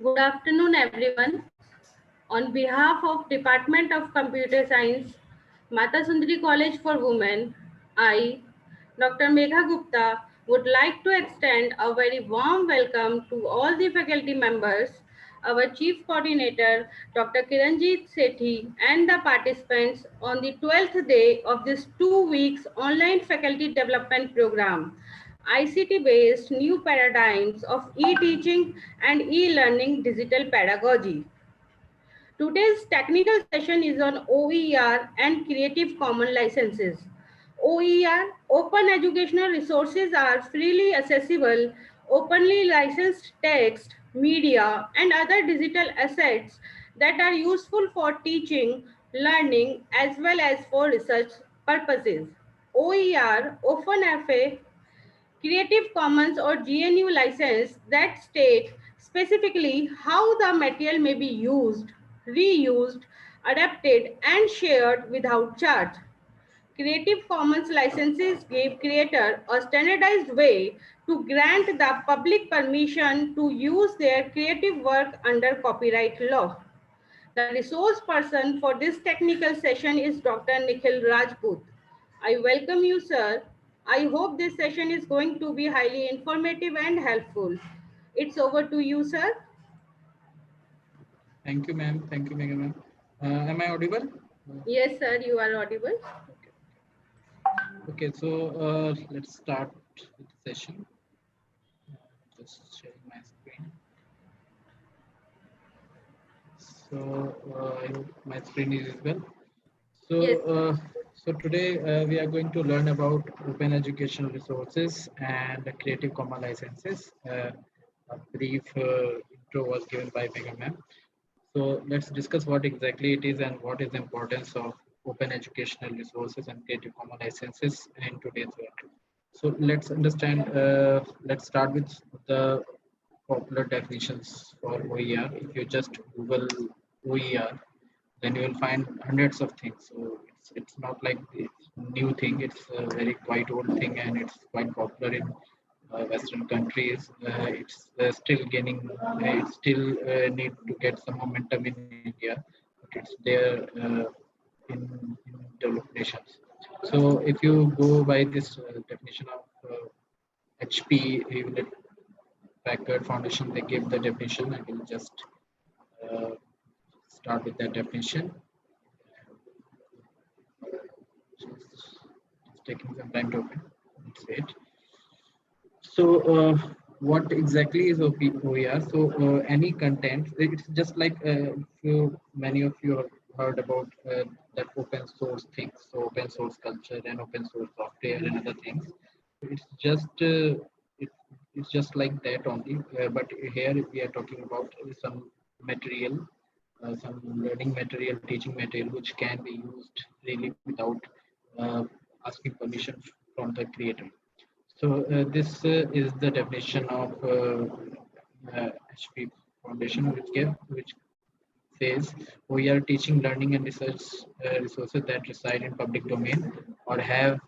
Good afternoon, everyone. On behalf of Department of Computer Science, Mata Sundari College for Women, I, Dr. Megha Gupta, would like to extend a very warm welcome to all the faculty members, our Chief Coordinator, Dr. Kiranjit Sethi, and the participants on the 12th day of this 2 weeks online faculty development program. ICT based new paradigms of e teaching and e learning digital pedagogy. Today's technical session is on OER and Creative Commons licenses. OER, Open Educational Resources, are freely accessible, openly licensed text, media, and other digital assets that are useful for teaching, learning, as well as for research purposes. OER, Open FA, Creative Commons or GNU license that state specifically how the material may be used, reused, adapted, and shared without charge. Creative Commons licenses give creator a standardized way to grant the public permission to use their creative work under copyright law. The resource person for this technical session is Dr. Nikhil Rajput. I welcome you, sir. I hope this session is going to be highly informative and helpful. It's over to you, sir. Thank you, ma'am. Thank you, Mega ma'am. Am I audible? Yes, sir, you are audible. Okay, so let's start with the session. Just sharing my screen. So I hope my screen is visible. So, Yes. so today we are going to learn about open educational resources and Creative Commons licenses. A brief intro was given by Mega ma'am. So let's discuss what exactly it is and what is the importance of open educational resources and Creative Commons licenses in today's world. So let's understand, let's start with the popular definitions for OER. If you just Google OER, then you will find hundreds of things. So it's not like it's new thing. It's a very quite old thing, and it's quite popular in Western countries. It's still gaining. It still need to get some momentum in India, but it's there in developed nations. So if you go by this definition of HP, Hewlett Packard Foundation, they give the definition. I will just uh, start with that definition. It's taking some time to open. Let's wait. So, what exactly is OER? So, any content, it's just like many of you have heard about that open source things, so open source culture and open source software and other things. It's just it, it's just like that only. But here we are talking about some material, some learning material, teaching material, which can be used really without uh, asking permission from the creator. So this is the definition of HP Foundation, which says we are teaching, learning, and research resources that reside in public domain or have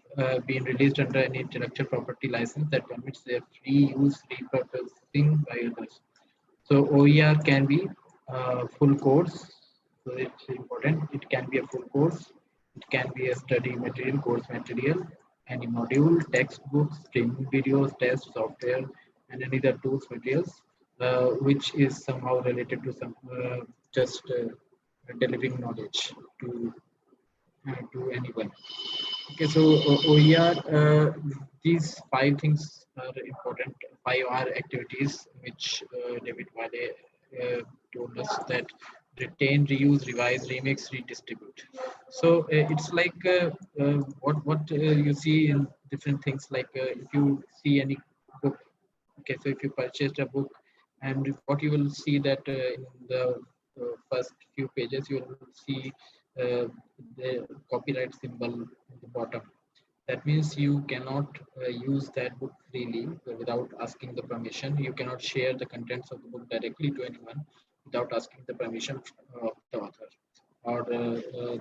been released under an intellectual property license that permits their free use, repurposing by others. So OER can be full course. So it's important. It can be a full course. It can be a study material, course material, any module, textbooks, training videos, test software, and any other tools materials, which is somehow related to some just delivering knowledge to anyone. Okay, so OER, these five things are important. Five are activities which David Wale told us that retain, reuse, revise, remix, redistribute. So it's like what you see in different things. Like if you see any book, okay, so if you purchased a book, and what you will see that in the first few pages, you will see uh, the copyright symbol at the bottom. That means you cannot use that book freely without asking the permission. You cannot share the contents of the book directly to anyone without asking the permission of the author or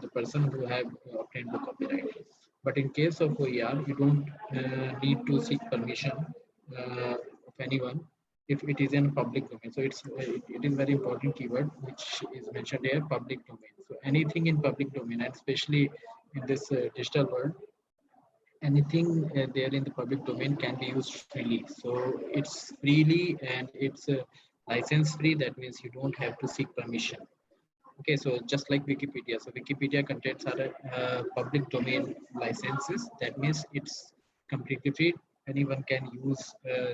the person who have obtained the copyright. But in case of OER, you don't need to seek permission of anyone. if it is in public domain. So it is very important keyword which is mentioned here, public domain. So anything in public domain, and especially in this digital world, anything there in the public domain can be used freely. So it's freely and it's license free. That means you don't have to seek permission. Okay, so just like Wikipedia. So Wikipedia contents are public domain licenses. That means it's completely free. Anyone can use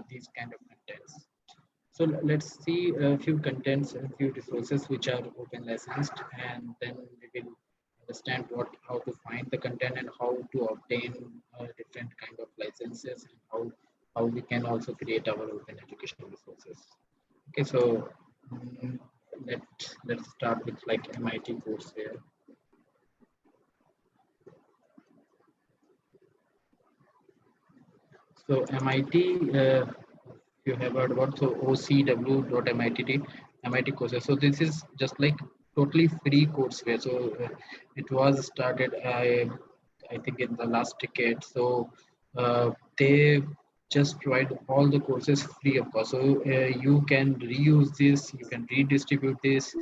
these kind of contents. So let's see a few contents and few resources which are open licensed, and then we will understand how to find the content and how to obtain different kind of licenses, and how we can also create our open educational resources. Okay, so mm, let's start with like MIT Courseware. So MIT, you have heard about, so ocw.mit MIT courses. So this is just like totally free courseware. So it was started, I think, in the last decade. So they just provide all the courses free of cost. So you can reuse this, you can redistribute this,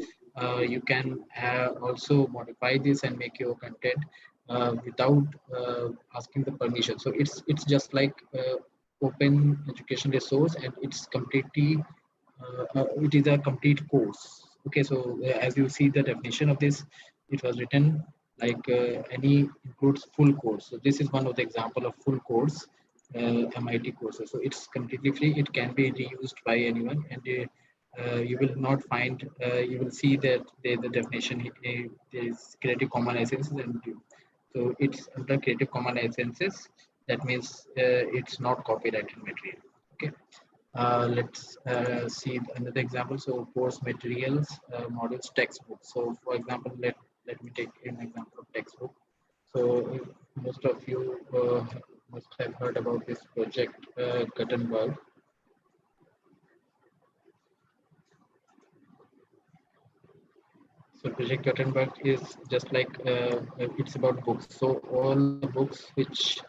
you can also modify this and make your content without asking the permission. So it's just like open education resource, and it's completely it is a complete course. Okay, so as you see the definition of this, it was written like any includes full course. So this is one of the example of full course MIT courses. So it's completely free. It can be reused by anyone, and you will not find. You will see that the definition there is Creative Commons licenses, and so it's under Creative Commons licenses. That means it's not copyrighted material. Okay. Let's see another example. So course materials, models, textbook. So for example, let me take an example of textbook. So most of you must have heard about this project Gutenberg. So Project Gutenberg is just like it's about books. So all the books which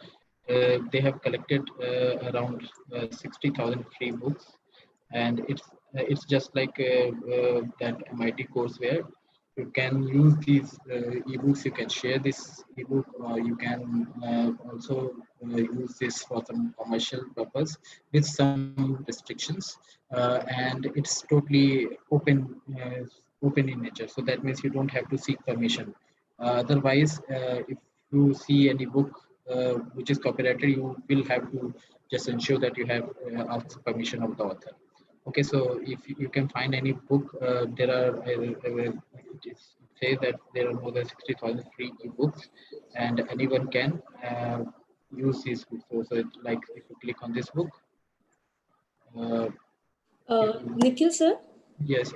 they have collected around 60,000 free books, and it's just like that MIT courseware. You can use these ebooks. You can share this ebook, or you can also use this for some commercial purpose with some restrictions, and it's totally open in nature. So that means you don't have to seek permission. Otherwise, if you see any book which is copyrighted, you will have to just ensure that you have asked permission of the author. Okay, so if you can find any book, there are it says that there are more than 60,000 free ebooks, and anyone can use these books. So it's like if you click on this book, uh, Nikhil sir, yes.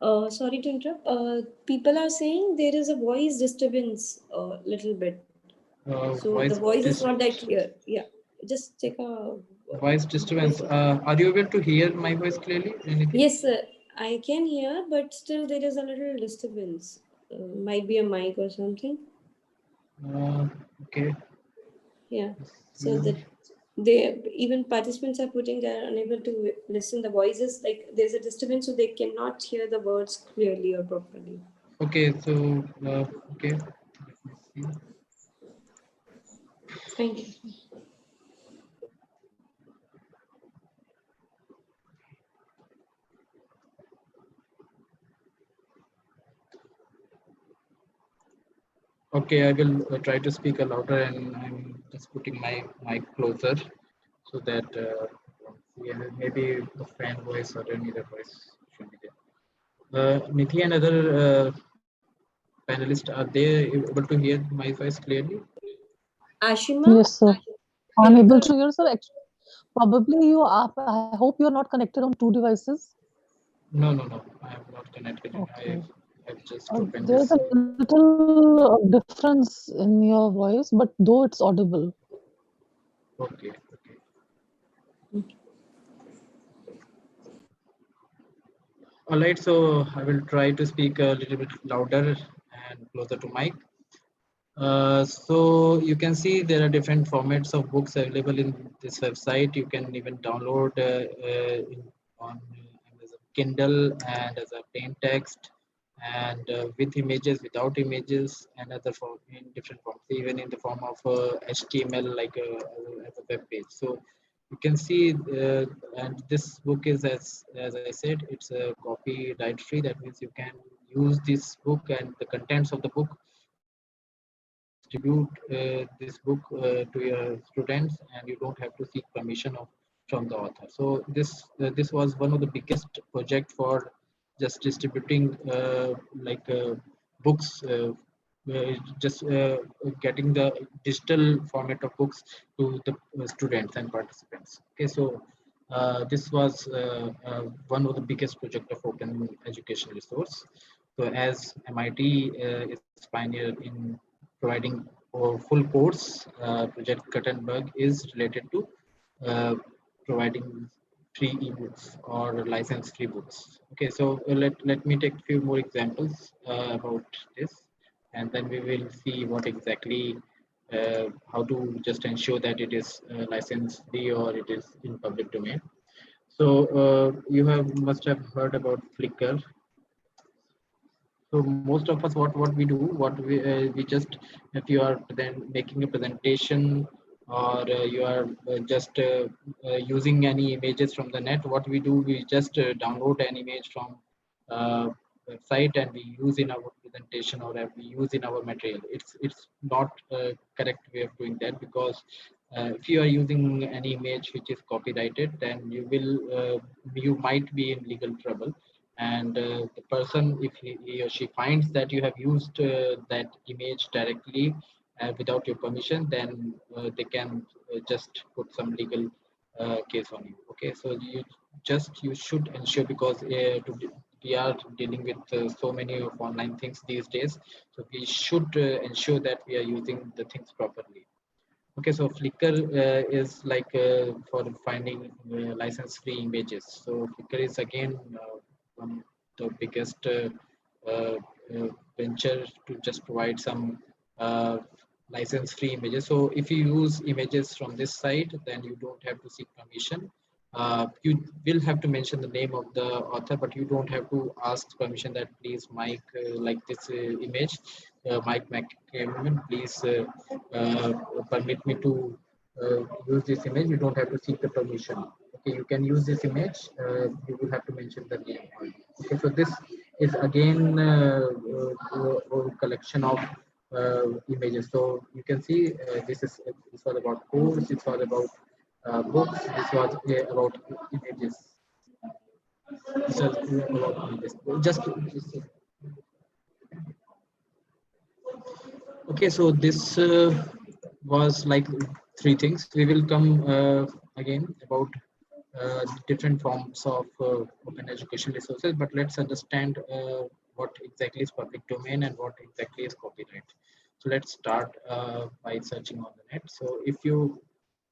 sorry to interrupt. People are saying there is a voice disturbance a little bit. So the voice is not that clear. Yeah, just check a voice disturbance. Are you able to hear my voice clearly? Anything? Yes, sir. I can hear, but still there is a little disturbance. Might be a mic or something. Okay. Yeah. So that they even participants are putting they are unable to listen. The voices like there's a disturbance, so they cannot hear the words clearly or properly. Okay. So okay. Let me see. Thank you. Okay, I will try to speak a louder, and I'm just putting my mic closer so that yeah, maybe the fan voice or any other voice should be there. Nithi and other panelists, are they able to hear my voice clearly? Ashima? Yes, sir. I'm able to hear, sir. Probably you are. I hope you're not connected on two devices. No. I am not connected. Okay. I've just opened There's this. a little difference in your voice, but though it's audible. Okay. All right. So I will try to speak a little bit louder and closer to mic. So you can see there are different formats of books available in this website. You can even download on Amazon Kindle and as a plain text, and with images, without images, and other form in different forms, even in the form of HTML, like as a web page. So you can see, and this book is, as I said, it's a copyright free. That means you can use this book and the contents of the book to distribute this book to your students, and you don't have to seek permission from the author. So this was one of the biggest project for just distributing books, just getting the digital format of books to the students and participants. Okay, so this was one of the biggest project of open education resource. So as MIT is pioneer in providing a full course, Project Gutenberg is related to uh, providing free ebooks or license free books. Okay, so let me take a few more examples about this, and then we will see what exactly how to just ensure that it is license free or it is in public domain. So you must have heard about Flickr. So most of us, what we do, what we just, if you are then making a presentation, or you are just using any images from the net, what we do, we just download an image from uh, website and we use in our presentation, or we use in our material. It's not a correct way of doing that, because if you are using any image which is copyrighted, then you might be in legal trouble, and the person, if he or she finds that you have used that image directly without your permission, then they can just put some legal case on you. Okay, so you should ensure, because we are dealing with so many of online things these days, so we should ensure that we are using the things properly. Okay, so Flickr is like for finding license-free images. So Flickr is again one of the biggest uh, venture to just provide some uh, license-free images. So if you use images from this site, then you don't have to seek permission. You will have to mention the name of the author, but you don't have to ask permission that please, Mike, like this image, Mike McCammon, please uh, permit me to use this image. You don't have to seek the permission. Okay, you can use this image. You will have to mention the name. Okay, so this is again a collection of images. So you can see this was about course. This was about books. This was about images. This was about images. Just okay. So this was like three things. We will come again about different forms of open education resources, but let's understand what exactly is public domain and what exactly is copyright. So let's start by searching on the net. So if you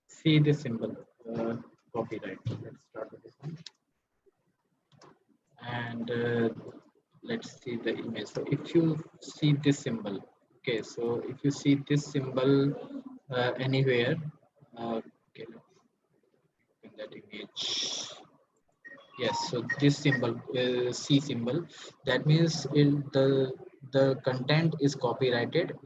see this symbol, copyright, let's start with this one, and let's see the image. So if you see this symbol, okay, so if you see this symbol anywhere, okay, in that image, yes, so this symbol, C symbol, that means the content is copyrighted.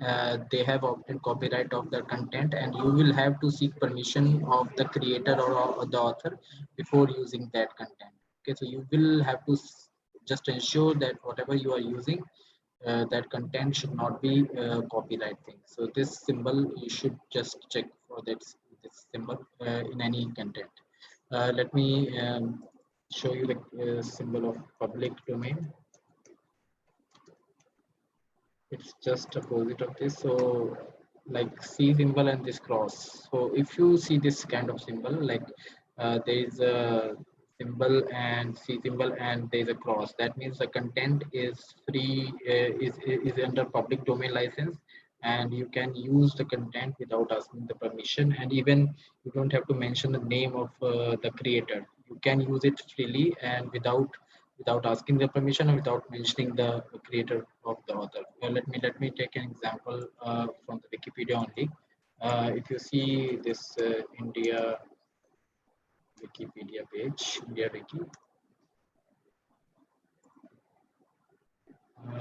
They have obtained copyright of the content, and you will have to seek permission of the creator or the author before using that content. Okay, so you will have to just ensure that whatever you are using, that content should not be copyright thing. So this symbol, you should just check for this symbol in any content. Let me show you the symbol of public domain. It's just opposite of this. So like C symbol and this cross. So if you see this kind of symbol, like there is a symbol and C symbol and there is a cross, that means the content is free, is under public domain license, and you can use the content without asking the permission, and even you don't have to mention the name of the creator. You can use it freely and without asking the permission or without mentioning the creator of the author. Let me take an example from the Wikipedia only. If you see this India Wikipedia page, India Wiki.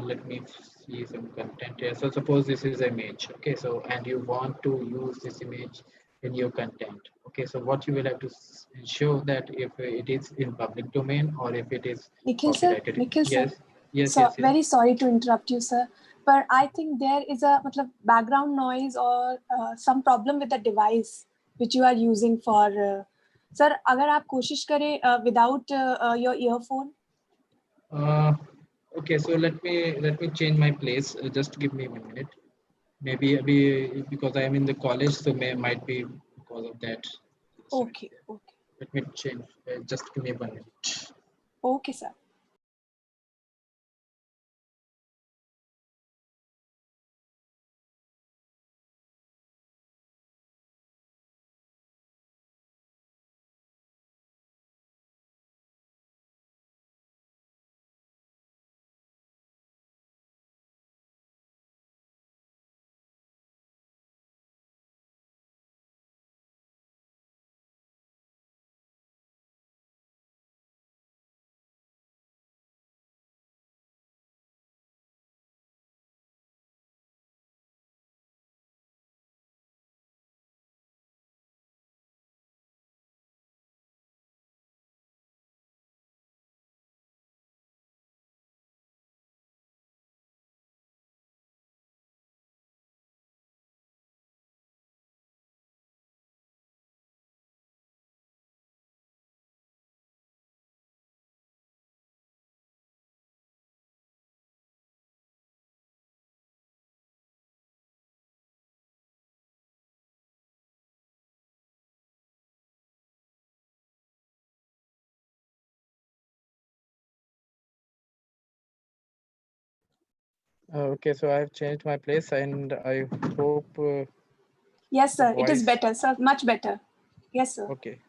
Let me see some content here. So suppose this is image. Okay, so and you want to use this image in your content. Okay, so what you will have to ensure that if it is in public domain or if it is copyrighted. Nikhil sir, Yes, yes, so yes, yes. very sorry to interrupt you, sir. But I think there is a matlab, background noise or some problem with the device which you are using for. Sir, अगर आप कोशिश करें without your earphone. Uh, okay, so let me change my place. Just give me 1 minute. Maybe because I am in the college, so might be because of that. Just a minute Okay, here. okay, Let me change. Just give me 1 minute. okay, sir. Okay, so I've changed my place and I hope Yes, the sir. It is voice. better, sir. Much better. Yes, sir. Okay.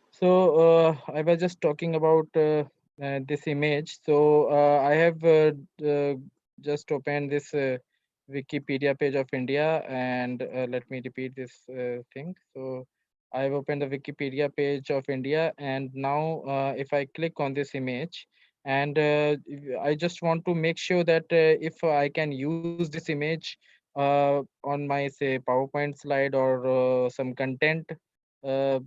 So I was just talking about this image. So I have just opened this Wikipedia page of India, and let me repeat this thing. So I've opened the Wikipedia page of India, and now if I click on this image, and I just want to make sure that if I can use this image on my say PowerPoint slide or some content. Uh,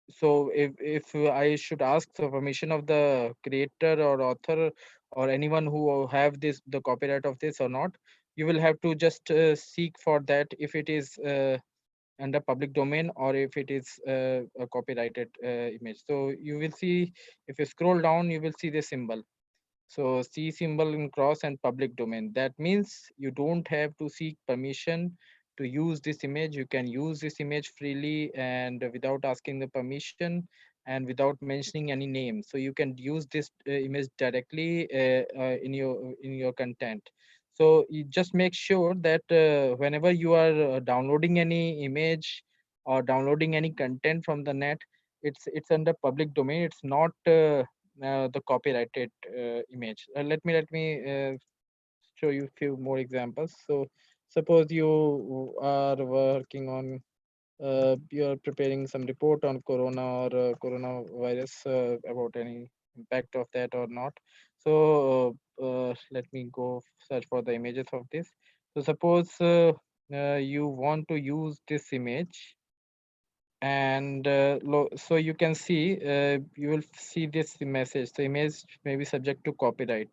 so if I should ask the permission of the creator or author or anyone who have this the copyright of this or not, you will have to just seek for that if it is under public domain or if it is a copyrighted image. So you will see, if you scroll down, you will see the symbol. So C symbol in cross and public domain. That means you don't have to seek permission to use this image. You can use this image freely and without asking the permission and without mentioning any name. So you can use this image directly in your content. So you just make sure that whenever you are downloading any image or downloading any content from the net, it's under public domain. It's not the copyrighted image. Let me show you a few more examples. So suppose you are working on you're preparing some report on corona or coronavirus about any impact of that or not. So let me go search for the images of this. So suppose you want to use this image, and so you can see you will see this message. The image may be subject to copyright.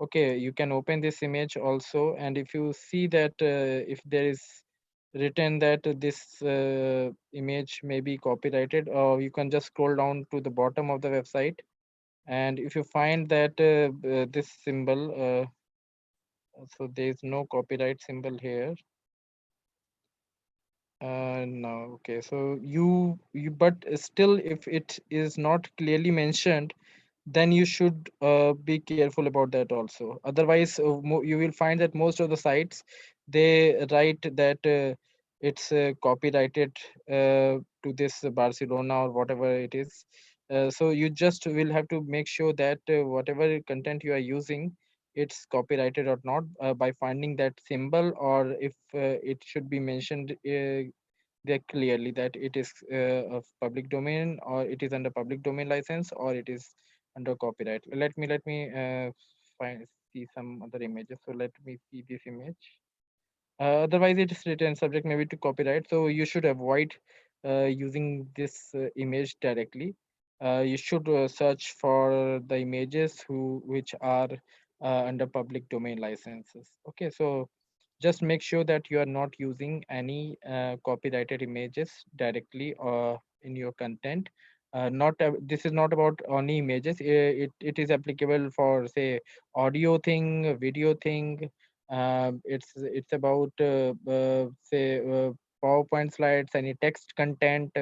Okay, you can open this image also, and if you see that if there is written that this image may be copyrighted, or you can just scroll down to the bottom of the website, and if you find that this symbol so there is no copyright symbol here. No, okay. So but still, if it is not clearly mentioned, then you should be careful about that also. Otherwise, you will find that most of the sites, they write that it's copyrighted to this Barcelona or whatever it is. So you just will have to make sure that whatever content you are using, it's copyrighted or not by finding that symbol, or if it should be mentioned there clearly that it is of public domain, or it is under public domain license, or it is under copyright. Let me find see some other images. So let me see this image. Otherwise, it is written subject maybe to copyright. So you should avoid using this image directly. You should search for the images which are under public domain licenses. Okay, so just make sure that you are not using any copyrighted images directly in your content. Not This is not about only images. It is applicable for say audio thing, video thing. It's about say PowerPoint slides, any text content,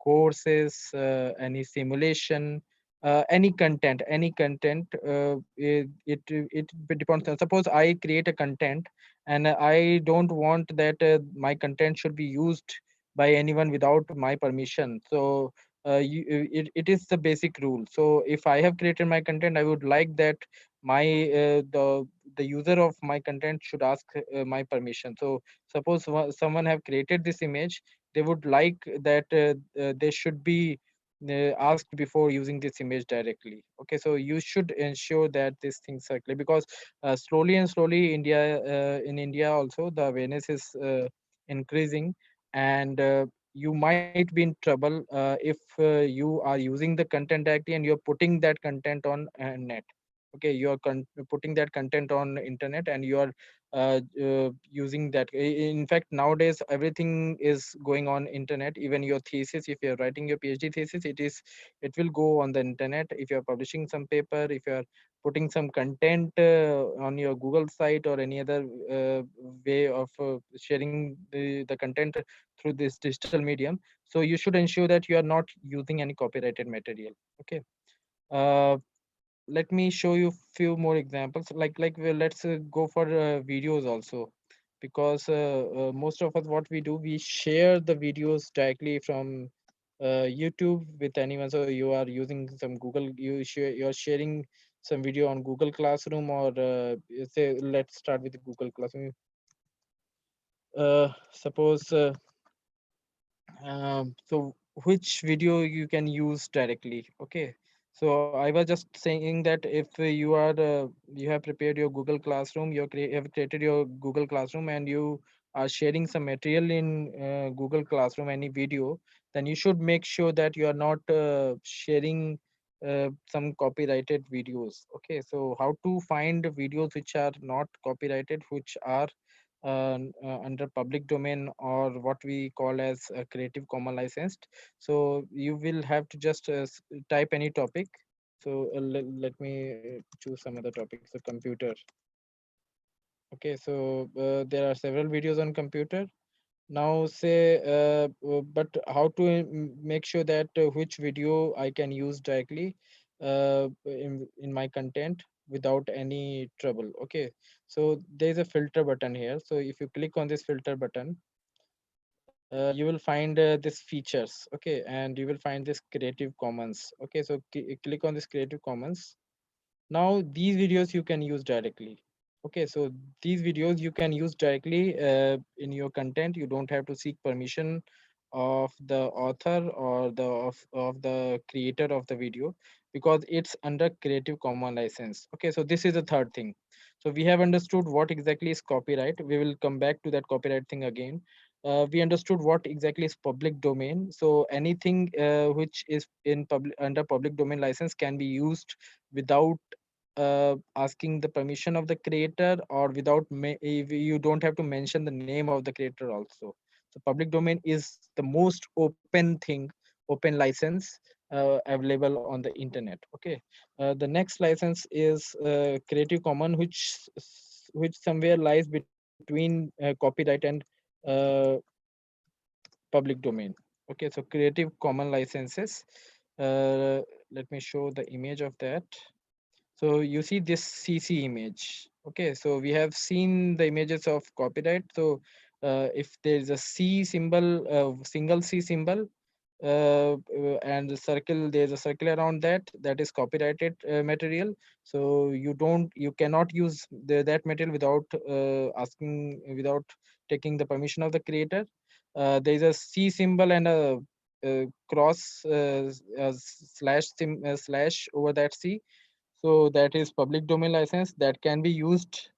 courses, any simulation, any content. It depends. Suppose I create a content and I don't want that my content should be used by anyone without my permission. So it is the basic rule. So if I have created my content, I would like that my the user of my content should ask my permission. So suppose someone have created this image, they would like that they should be asked before using this image directly. Okay, so you should ensure that these things are clear, because slowly and slowly in India also the awareness is increasing, and you might be in trouble if you are using the content directly and you're putting that content on net. Okay, you're putting that content on internet and you are using that. In fact, nowadays everything is going on internet. Even your thesis, if you're writing your PhD thesis, it will go on the internet. If you're publishing some paper, if you're putting some content on your Google site or any other way of sharing the content through this digital medium, so you should ensure that you are not using any copyrighted material. Okay, uh, let me show you few more examples. Well, let's go for videos also, because most of us, what we do, we share the videos directly from YouTube with anyone. So you are using some Google, you're sharing some video on Google Classroom, or say let's start with Google Classroom. Suppose so which video you can use directly. Okay, so I was just saying that if you have prepared your Google Classroom, have created your Google Classroom, and you are sharing some material in Google Classroom, any video, then you should make sure that you are not sharing some copyrighted videos. Okay, so how to find videos which are not copyrighted, which are under public domain, or what we call as creative common licensed. So you will have to just type any topic. So let me choose some other topic. So computer. Okay, so there are several videos on computer. Now say but how to make sure that which video I can use directly in my content without any trouble. Okay, so there's a filter button here. So if you click on this filter button, you will find this features. Okay, and you will find this Creative Commons. Okay, so click on this Creative Commons. Now these videos you can use directly. Okay, so these videos you can use directly in your content. You don't have to seek permission of the author or of the creator of the video, because it's under Creative Commons license. Okay, so this is the third thing. So we have understood what exactly is copyright. We will come back to that copyright thing again. We understood what exactly is public domain. So anything which is in public, under public domain license, can be used without asking the permission of the creator, or without you don't have to mention the name of the creator also. So public domain is the most open thing, open license available on the internet. Okay, the next license is Creative Commons, which somewhere lies between copyright and uh, public domain. Okay, so Creative Commons licenses, uh, let me show the image of that. So you see this CC image. Okay, so we have seen the images of copyright. So if there is a C symbol, single C symbol, and the circle, there's a circle around that, that is copyrighted material. So you cannot use that material without without taking the permission of the creator. There is a C symbol and a cross slash over that C. So that is public domain license that can be used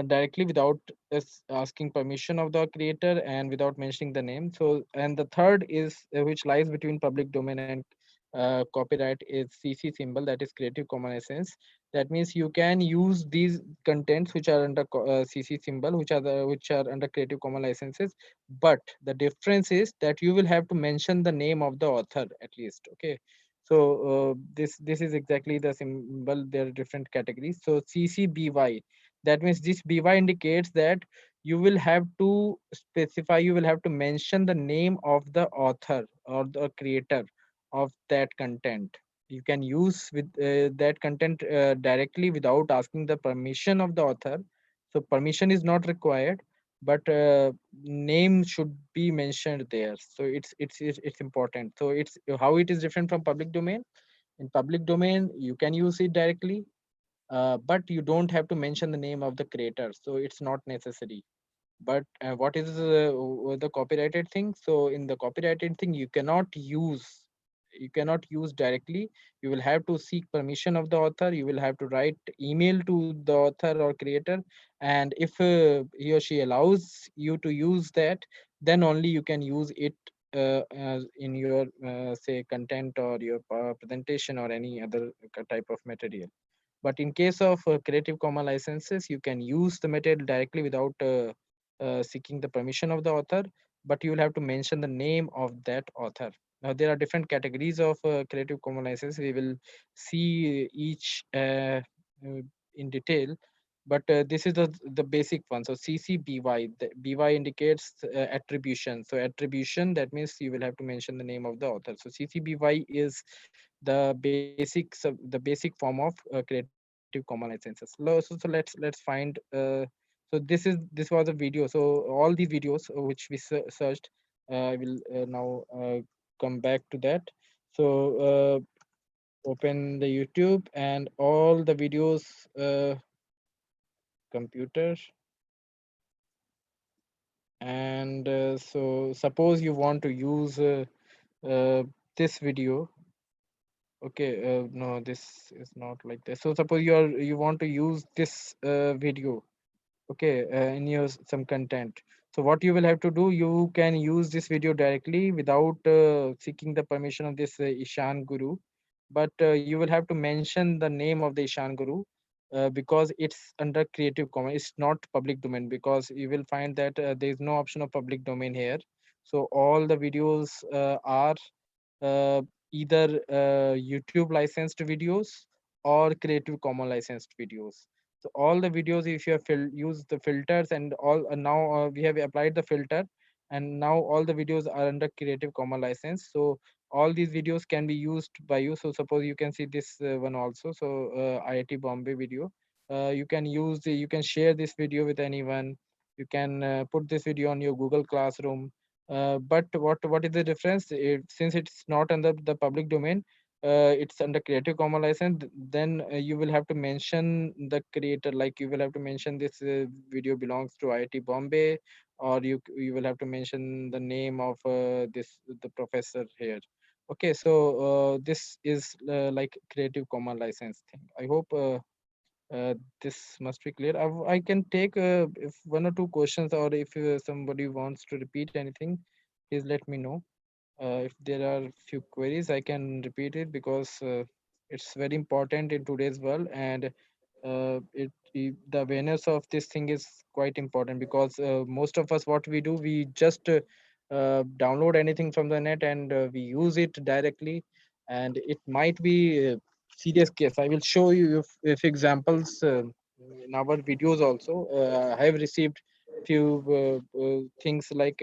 directly without us asking permission of the creator and without mentioning the name. So, and the third is which lies between public domain and copyright is CC symbol, that is Creative Commons license. That means you can use these contents which are under CC symbol, which are under Creative Commons licenses. But the difference is that you will have to mention the name of the author at least. Okay. So this is exactly the symbol. There are different categories. So CCBY, that means this BY indicates that you will have to specify, you will have to mention the name of the author or the creator of that content. You can use with that content directly without asking the permission of the author. So permission is not required, but name should be mentioned there. So it's important. So it's how it is different from public domain. In public domain, you can use it directly, but you don't have to mention the name of the creator, so it's not necessary. But what is the copyrighted thing? So in the copyrighted thing, you cannot use directly. You will have to seek permission of the author. You will have to write email to the author or creator, and if he or she allows you to use that, then only you can use it in your say content or your presentation or any other type of material. But in case of Creative Commons licenses, you can use the material directly without seeking the permission of the author, but you will have to mention the name of that author. Now, there are different categories of Creative Commons license. We will see each in detail, but this is the basic one. So CCBY, the BY indicates attribution. So attribution, that means you will have to mention the name of the author. So CCBY is the basic form of Creative Commons licenses. So let's find this was a video. So all these videos which we searched, I will now come back to that. So open the YouTube and all the videos, computer. And so suppose you want to use this video. Okay, no, this is not like this. So suppose you want to use this video, okay, in your some content. So what you will have to do, you can use this video directly without seeking the permission of this Ishan Guru, but you will have to mention the name of the Ishan Guru, because it's under Creative Commons. It's not public domain, because you will find that there is no option of public domain here. So all the videos are uh, either YouTube licensed videos or Creative Commons licensed videos. So all the videos, if you have use the filters and all, now we have applied the filter, and now all the videos are under Creative Commons license. So all these videos can be used by you. So suppose you can see this one also. So IIT Bombay video. You can share this video with anyone. You can put this video on your Google Classroom. But what is the difference? Since it's not under the public domain, it's under Creative Commons license, then you will have to mention the creator, like you will have to mention this video belongs to IIT Bombay, or you will have to mention the name of the professor here. Okay, so this is like Creative Commons license thing. I hope this must be clear. I can take if one or two questions, or if somebody wants to repeat anything, please let me know. If there are few queries, I can repeat it, because it's very important in today's world, and the awareness of this thing is quite important, because most of us, what we do, we just download anything from the net, and we use it directly, and it might be serious case. I will show you if examples in our videos also. I have received few things like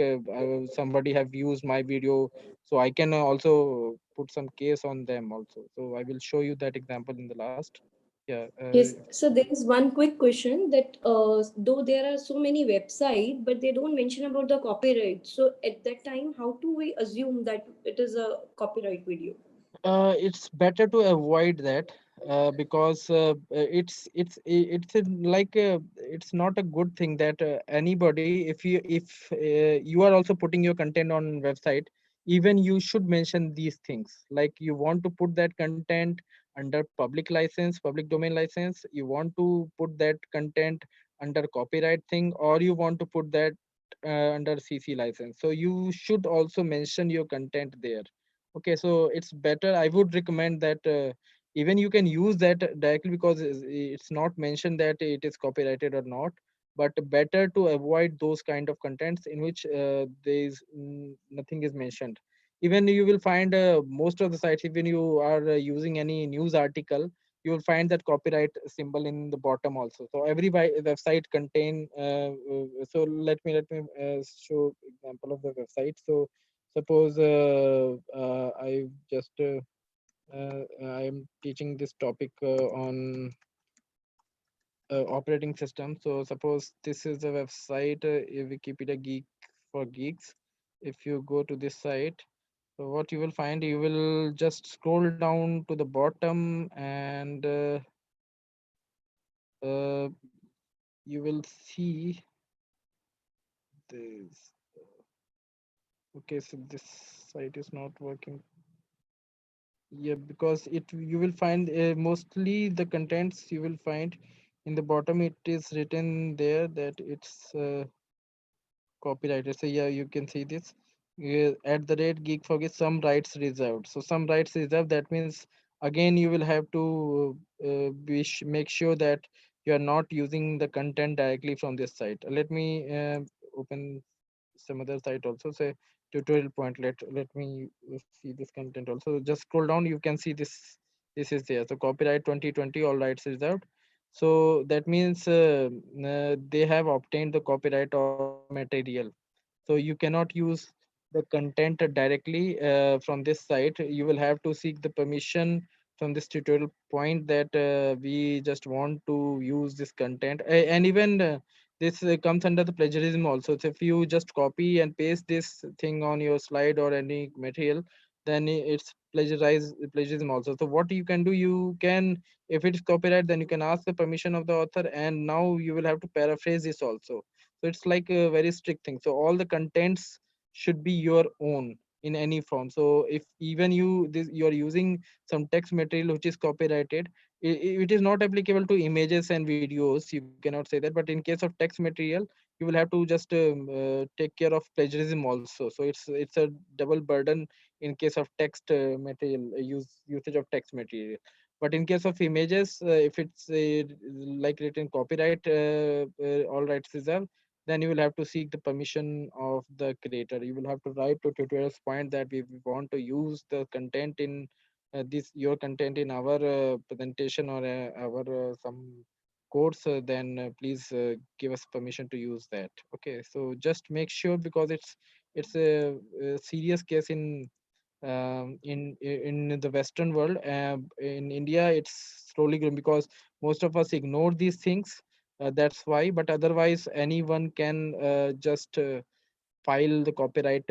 somebody have used my video, so I can also put some case on them also. So I will show you that example in the last. Yeah. Yes, so there is one quick question that though there are so many websites, but they don't mention about the copyright. So at that time, how do we assume that it is a copyright video? It's better to avoid that, because like it's not a good thing that anybody, if you are also putting your content on website, even you should mention these things, like you want to put that content under public license, public domain license, you want to put that content under copyright thing, or you want to put that under CC license. So you should also mention your content there. Okay, so it's better. I would recommend that even you can use that directly, because it's not mentioned that it is copyrighted or not. But better to avoid those kind of contents in which there is nothing is mentioned. Even you will find most of the sites, even you are using any news article, you will find that copyright symbol in the bottom also. So every website contain so let me show example of the website. So suppose I just I am teaching this topic on operating system. So suppose this is the website Wikipedia Geek for Geeks. If you go to this site, so what you will find, you will just scroll down to the bottom, and uh, you will see this. Okay, so this site is not working. Yeah, because it you will find mostly the contents you will find in the bottom. It is written there that it's copyrighted. So yeah, you can see this at the rate geek forget some rights reserved. So some rights reserved, that means again you will have to make sure that you are not using the content directly from this site. Let me open some other site also, say tutorial point. Let me see this content also. Just scroll down, you can see this is there. So copyright 2020, all rights reserved. So that means they have obtained the copyright of the material. So you cannot use the content directly from this site. You will have to seek the permission from this tutorial point that we just want to use this content. And even this comes under the plagiarism also. So if you just copy and paste this thing on your slide or any material, then it's plagiarism also. So what you can do, you can, if it's copyright, then you can ask the permission of the author, and now you will have to paraphrase this also. So it's like a very strict thing. So all the contents should be your own in any form. So if even you are using some text material which is copyrighted, it is not applicable to images and videos, you cannot say that. But in case of text material, you will have to just take care of plagiarism also. So it's a double burden in case of text material usage of text material. But in case of images, if it's like written copyright, all rights reserved, then you will have to seek the permission of the creator. You will have to write to tutorial's point that we want to use the content in this your content in our presentation or our some course. Then please give us permission to use that. Okay, so just make sure, because it's a serious case in the Western world. In India, it's slowly growing because most of us ignore these things. That's why. But otherwise, anyone can just file the copyright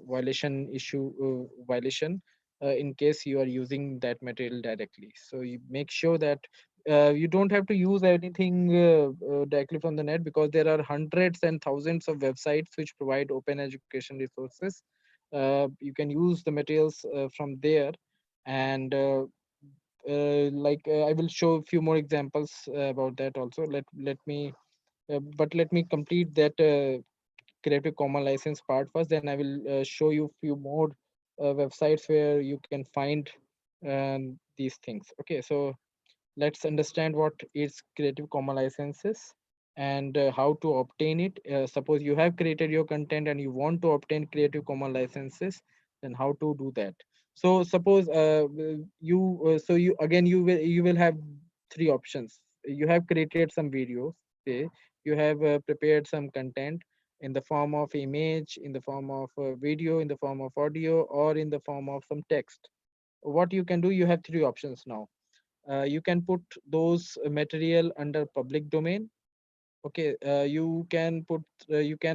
violation in case you are using that material directly. So you make sure that you don't have to use anything directly from the net, because there are hundreds and thousands of websites which provide open education resources. You can use the materials from there. And I will show a few more examples about that also. Let me complete that Creative Commons license part first, then I will show you few more websites where you can find these things. Okay, so let's understand what is Creative Commons licenses and how to obtain it. Suppose you have created your content and you want to obtain Creative Commons licenses, then how to do that? So suppose you again you will have three options. You have created some videos, say you have prepared some content in the form of image, in the form of video, in the form of audio, or in the form of some text. What you can do, you have three options now. You can put those material under public domain. Okay, you can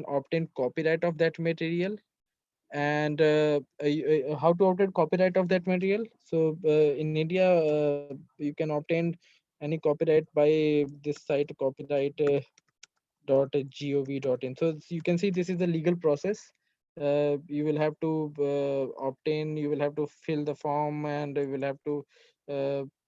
obtain copyright of that material. And how to obtain copyright of that material? So in India, you can obtain any copyright by this site, copyright .gov.in. So you can see this is the legal process. You will have to obtain, you will have to fill the form, and you will have to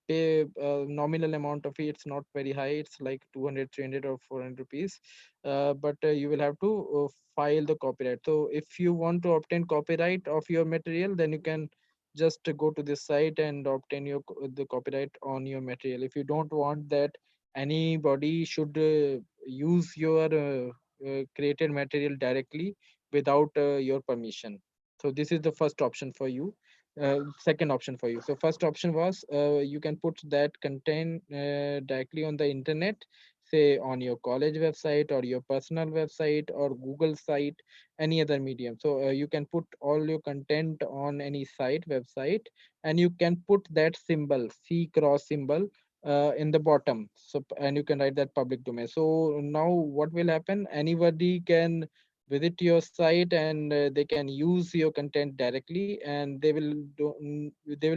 pay a nominal amount of fee. It's not very high. It's like 200, 300 or 400 rupees. But you will have to file the copyright. So if you want to obtain copyright of your material, then you can just go to this site and obtain the copyright on your material. If you don't want that anybody should use your created material directly without your permission. So this is the first option for you. Second option for you. So first option was you can put that content directly on the internet, say on your college website or your personal website or Google site, any other medium. So you can put all your content on any site, website, and you can put that symbol, C cross symbol, in the bottom. So and you can write that public domain. So now what will happen? Anybody can visit your site and they can use your content directly, and they will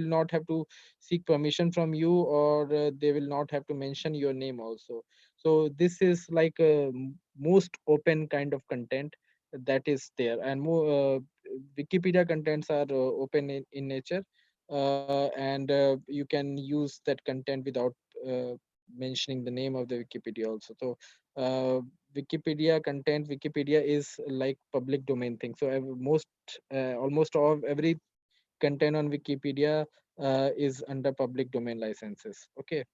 not have to seek permission from you, or they will not have to mention your name also. So this is like a most open kind of content that is there. And more Wikipedia contents are open in nature, and you can use that content without uh, mentioning the name of the Wikipedia also. So uh, Wikipedia is like public domain thing. So most almost all every content on Wikipedia is under public domain licenses. Okay.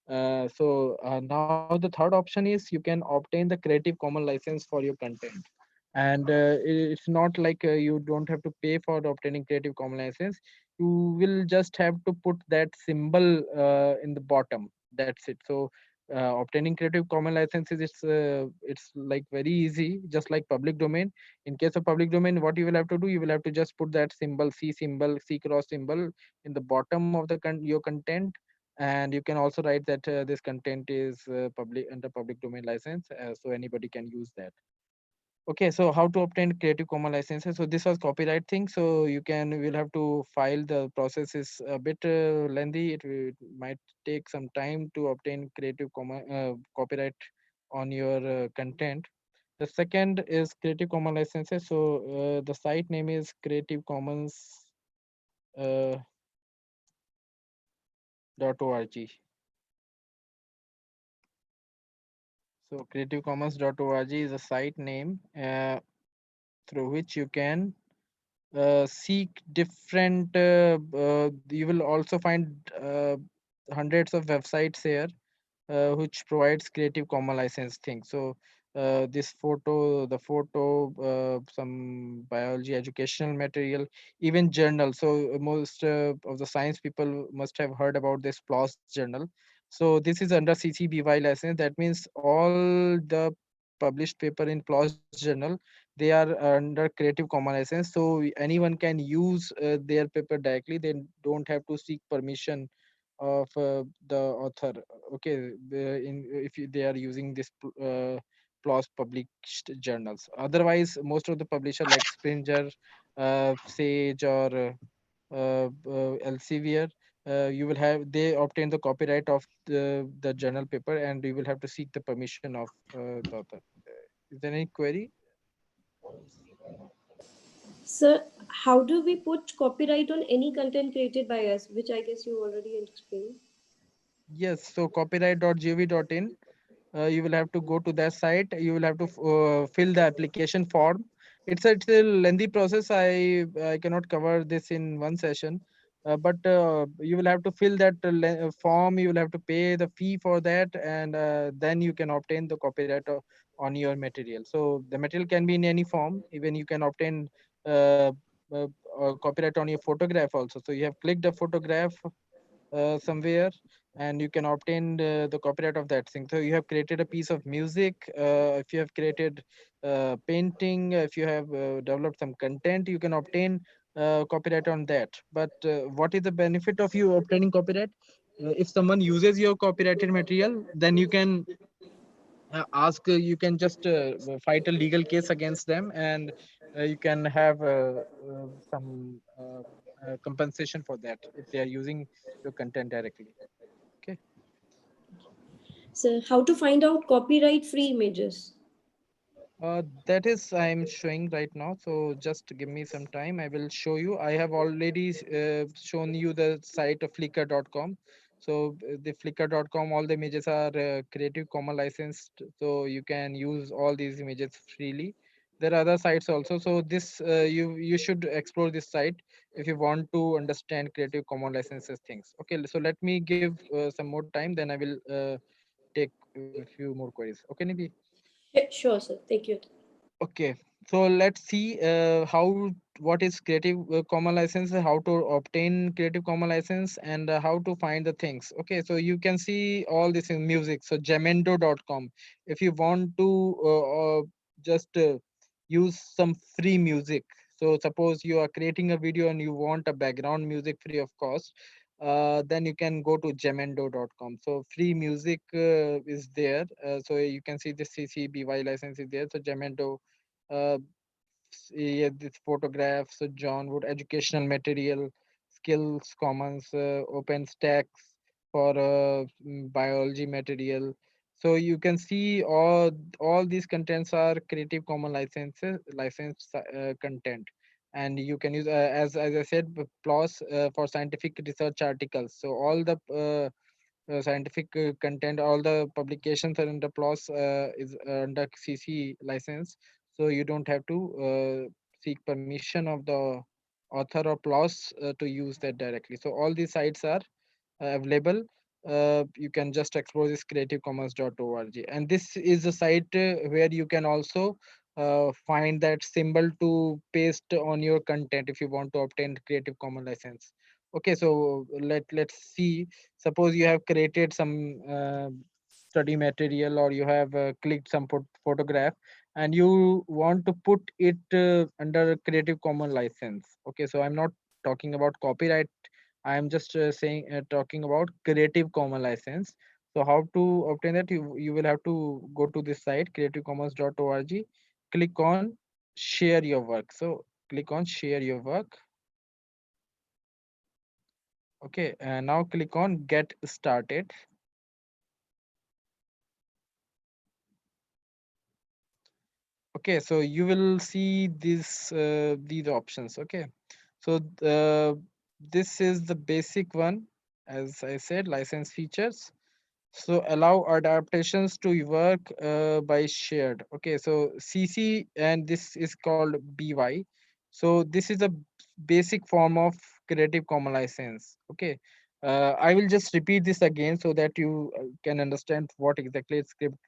Now the third option is you can obtain the Creative Commons license for your content. And it's not like you don't have to pay for the obtaining Creative Commons license. You will just have to put that symbol in the bottom. That's it. So obtaining Creative Commons licenses, it's like very easy, just like public domain. In case of public domain, what you will have to do, you will have to just put that symbol, C cross symbol in the bottom of your content. And you can also write that this content is public under public domain license, so anybody can use that. Okay, so how to obtain Creative Commons licenses? So this was copyright thing. So we'll have to file. The process is a bit lengthy. It might take some time to obtain Creative Commons copyright on your content. The second is Creative Commons licenses. So the site name is Creative Commons uh, .org. So creativecommons.org is a site name through which you can seek different you will also find hundreds of websites here which provides Creative Commons license things. So this the photo, some biology educational material, even journal. So most of the science people must have heard about this PLOS journal. So this is under CC BY license. That means all the published paper in PLOS journal, they are under Creative Commons license. So anyone can use their paper directly. They don't have to seek permission of the author. Okay, if they are using this PLOS published journals. Otherwise, most of the publisher like Springer, Sage, or Elsevier, you will have they obtain the copyright of the journal paper, and you will have to seek the permission of the author. Is there any query? Sir, how do we put copyright on any content created by us, which I guess you already explained? Yes, so copyright.gov.in, you will have to go to that site. You will have to fill the application form. It's a lengthy process. I cannot cover this in one session, but you will have to fill that form. You will have to pay the fee for that, and then you can obtain the copyright on your material. So the material can be in any form. Even you can obtain uh, uh, copyright on your photograph also. So you have clicked a photograph somewhere, and you can obtain the copyright of that thing. So you have created a piece of music, if you have created painting, if you have developed some content, you can obtain copyright on that. But what is the benefit of you obtaining copyright? If someone uses your copyrighted material, then you can you can just fight a legal case against them, and you can have some compensation for that if they are using your content directly. Okay. So, how to find out copyright free images? That is I'm showing right now. So just give me some time. I will show you. I have already shown you the site of flickr.com. So the flickr.com, all the images are Creative Commons licensed, so you can use all these images freely. There are other sites also, so this you should explore this site if you want to understand Creative Commons licenses things. Okay, so let me give some more time, then I will take a few more queries. Okay, Nidhi? Yeah, sure, sir. Thank you. Okay, so let's see what is Creative Commons license, how to obtain Creative Commons license, and how to find the things. Okay, so you can see all this in music. So Jamendo.com. If you want to just use some free music. So suppose you are creating a video and you want a background music free of cost, then you can go to Jamendo.com. So free music is there. So you can see the CC BY license is there. So Jamendo, uh, yeah, this photographs, so John Wood, educational material, skills commons, open stacks for biology material. So you can see all these contents are Creative Commons licenses, licensed content, and you can use as I said, PLOS for scientific research articles. So all the scientific content, all the publications are under PLOS is under CC license, so you don't have to seek permission of the author or PLOS to use that directly. So all these sites are available. You can just explore this creativecommons.org, and this is a site where you can also find that symbol to paste on your content if you want to obtain Creative Commons license. Okay, so let's see. Suppose you have created some study material, or you have clicked some photograph, and you want to put it under Creative Commons license. Okay, so I'm not talking about copyright, I am just saying talking about Creative Commons license. So how to obtain that? You will have to go to this site creativecommons.org, click on share your work. So click on share your work. Okay, and now click on get started. Okay, so you will see these options. Okay, so this is the basic one. As I said, license features. So allow adaptations to work by shared. Okay, so CC, and this is called BY. So this is a basic form of Creative Commons license. Okay, I will just repeat this again so that you can understand what exactly it's script.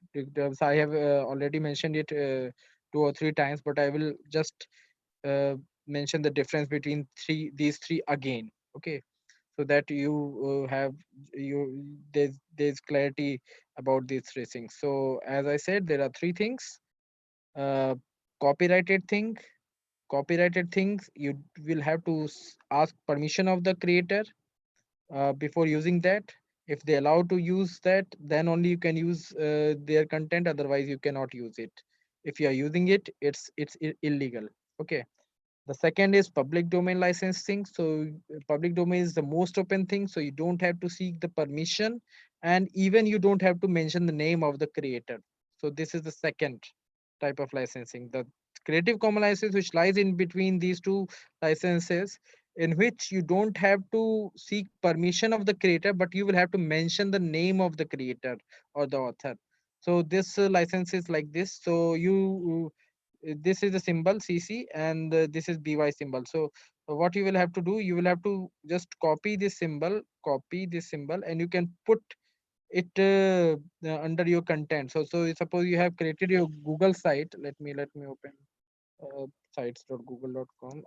I have already mentioned it 2 or 3 times, but I will just uh, mention the difference between these three again. Okay, so that you have there's clarity about these three things. So as I said, there are three things. uh, Copyrighted thing. Copyrighted things, you will have to ask permission of the creator before using that. If they allow to use that, then only you can use their content, otherwise you cannot use it. If you are using it, it's illegal. Okay, the second is public domain licensing. So public domain is the most open thing. So you don't have to seek the permission, and even you don't have to mention the name of the creator. So this is the second type of licensing. The Creative Commons license, which lies in between these two licenses, in which you don't have to seek permission of the creator, but you will have to mention the name of the creator or the author. So this license is like this. So this is the symbol CC, and this is BY symbol. So what you will have to do, you will have to just copy this symbol, and you can put it under your content. So suppose you have created your Google site. Let me open sites.google.com.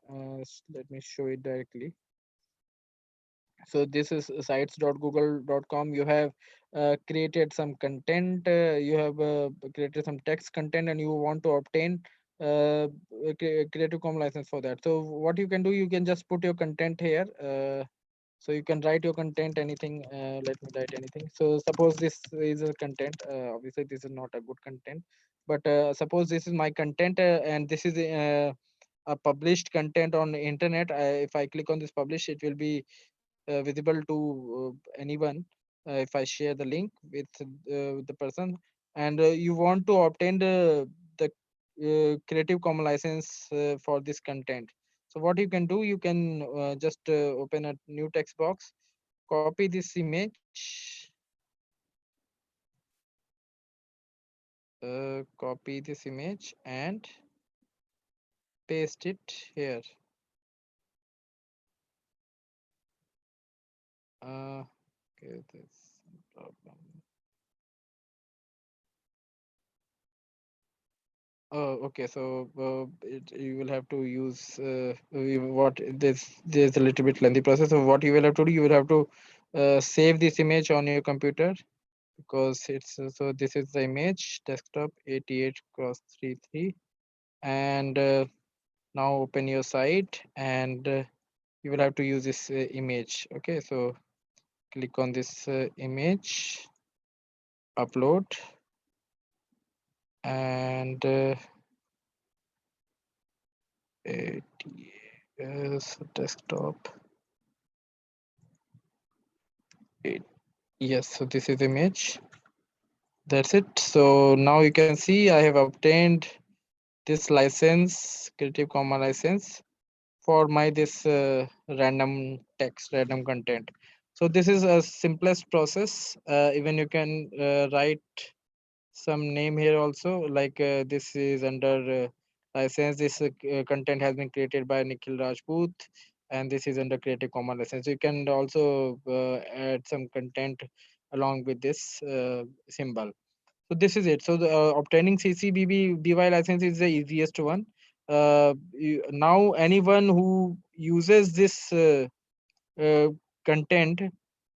Let me show it directly. So this is sites.google.com. You have created some content, you have created some text content, and you want to obtain Creative Commons license for that. So what you can do, you can just put your content here. So you can write your content anything. Let me write anything. So suppose this is a content. Obviously this is not a good content, but suppose this is my content, and this is a published content on the internet. If I click on this publish, it will be visible to anyone if I share the link with the person. And you want to obtain the Creative Commons license for this content. So what you can do, you can just open a new text box, copy this image, and paste it here. Okay, this problem. Oh, okay. So you will have to use what there's a little bit lengthy process. So what you will have to do, you will have to save this image on your computer, because it's so this is the image desktop 88 cross 33, and now open your site, and you will have to use this image. Okay, so click on this image, upload, and 88 desktop. Yes, so this is image. That's it. So now you can see I have obtained this license, Creative Commons license, for my this random text, random content. So this is a simplest process. Even you can write some name here also, like this is under license. This content has been created by Nikhil Rajput, and this is under Creative Commons license. You can also add some content along with this symbol. So this is it. So the obtaining CC BY license is the easiest one. Now anyone who uses this uh, content,